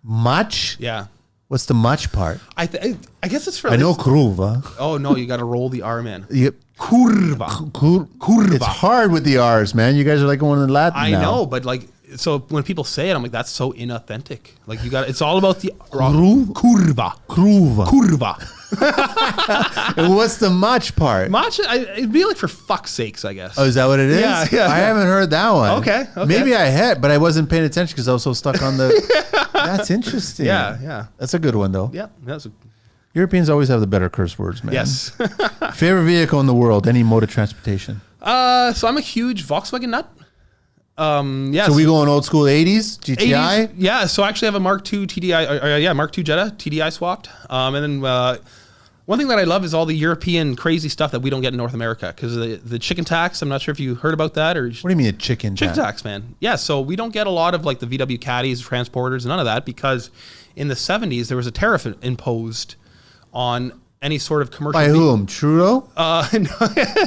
Much? Yeah. What's the much part? I guess it's for I know kruva. Oh no, you got to roll the R, man. Yep. Kurva. Kurva. It's hard with the R's, man. You guys are like going in Latin I now. know, but so when people say it, I'm like, that's so inauthentic. Like it's all about the Kurva. Kurva. And what's the much part? Mach, it'd be like for fuck's sakes, I guess. Oh, is that what it is? Yeah. I haven't heard that one. Okay. Maybe I had, but I wasn't paying attention because I was so stuck on the... That's interesting. Yeah. That's a good one, though. Yeah. That's Europeans always have the better curse words, man. yes. Favorite vehicle in the world? Any mode of transportation? So I'm a huge Volkswagen nut. Yeah. So we going old school 80s? GTI? 80s, yeah. So I actually have a Mark II TDI, Mark II Jetta TDI swapped. And then one thing that I love is all the European crazy stuff that we don't get in North America because the chicken tax. I'm not sure if you heard about that or. What do you mean a chicken tax, man? Yeah. So we don't get a lot of like the VW Caddies, transporters, none of that because in the 70s there was a tariff imposed on any sort of commercial. By whom? Trudeau?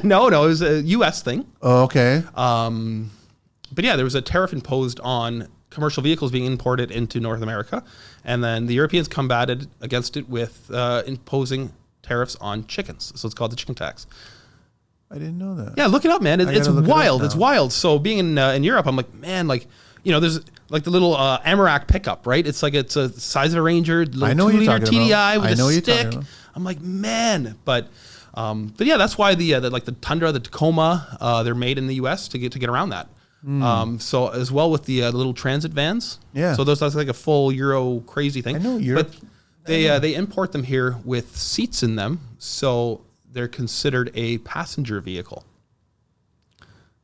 No, it was a U.S. thing. Oh, okay. But yeah, there was a tariff imposed on commercial vehicles being imported into North America. And then the Europeans combated against it with imposing tariffs on chickens. So it's called the chicken tax. I didn't know that. Yeah, look it up, man. It's wild. It's wild. So being in Europe, I'm like, man, there's like the little Amarak pickup, right? It's like it's a size of a Ranger, I know 2-liter TDI about. with a stick. I'm like, man, but yeah, that's why the Tundra, the Tacoma, they're made in the U.S. to get around that. So as well with the little transit vans. Yeah. So that's like a full Euro crazy thing. I know Europe. But they import them here with seats in them, so they're considered a passenger vehicle.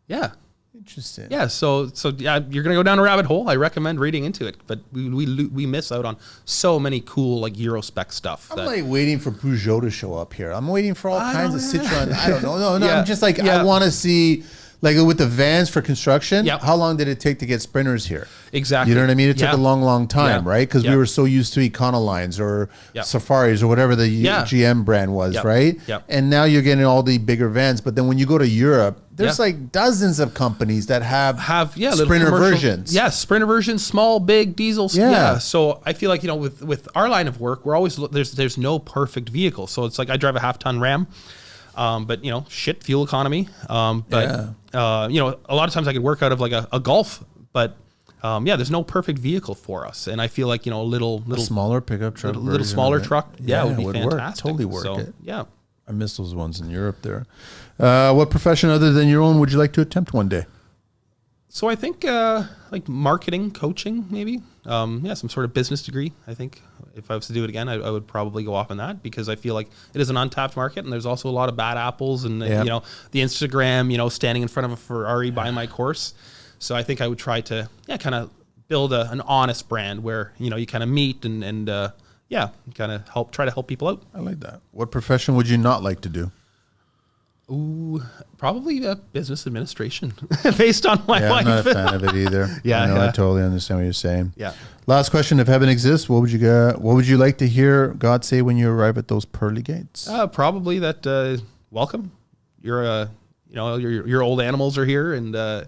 Yeah. Interesting. Yeah. So yeah, you're gonna go down a rabbit hole. I recommend reading into it, but we miss out on so many cool like Euro spec stuff. I'm like waiting for Peugeot to show up here. I'm waiting for all kinds of Citroen. I don't know. No. Yeah. I'm just like I want to see. Like with the vans for construction, Yep. How long did it take to get Sprinters here? Exactly. You know what I mean? It took a long time, Yeah. right? Because Yeah. we were so used to Econolines or Yep. Safaris or whatever the GM brand was, Yep. right? Yep. And now you're getting all the bigger vans. But then when you go to Europe, there's Yeah. like dozens of companies that have little Sprinter commercial versions. Yeah, Sprinter versions, small, big, diesel. Yeah. Yeah. So I feel like with our line of work, we're always there's no perfect vehicle. So it's like I drive a half-ton Ram. But shit fuel economy. A lot of times I could work out of like a Golf, but there's no perfect vehicle for us. And I feel like a little smaller pickup truck, little smaller truck, would be fantastic. Work. Totally work it. Yeah, I miss those ones in Europe there. What profession other than your own would you like to attempt one day? So I think like marketing, coaching, maybe. Some sort of business degree. I think if I was to do it again, I would probably go off on that because I feel like it is an untapped market and there's also a lot of bad apples and the Instagram, standing in front of a Ferrari buying my course. So I think I would try to kind of build an honest brand where you kind of meet and kind of try to help people out. I like that. What profession would you not like to do? Ooh, probably business administration based on my life. I'm not a fan of it either. I totally understand what you're saying. Yeah. Last question: if heaven exists, what would you like to hear God say when you arrive at those pearly gates? Probably that welcome. You're your old animals are here, and the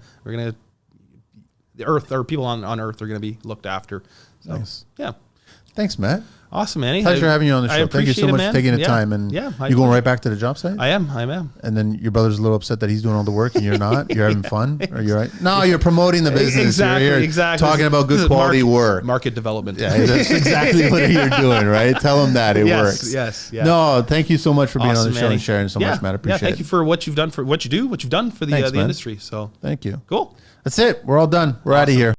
earth or people on Earth are gonna be looked after. So, Nice. Yeah. Thanks, Matt. Awesome, Manny. Pleasure having you on the show. Thank you so much for taking the time. And you going right back to the job site? I am. And then your brother's a little upset that he's doing all the work and you're not. You're having fun? Or you're right? No, you're promoting the business. Exactly. You're Exactly. talking about good quality work. Market development. Yeah, that's exactly what you're doing, right? Tell them that it works. Yes. No, thank you so much for being on the show Manny. and sharing so much, Matt. Appreciate it. Thank you for what you've done for what you've done for the Thanks, man. industry. So Thank you. cool. That's it. We're all done. We're out of here.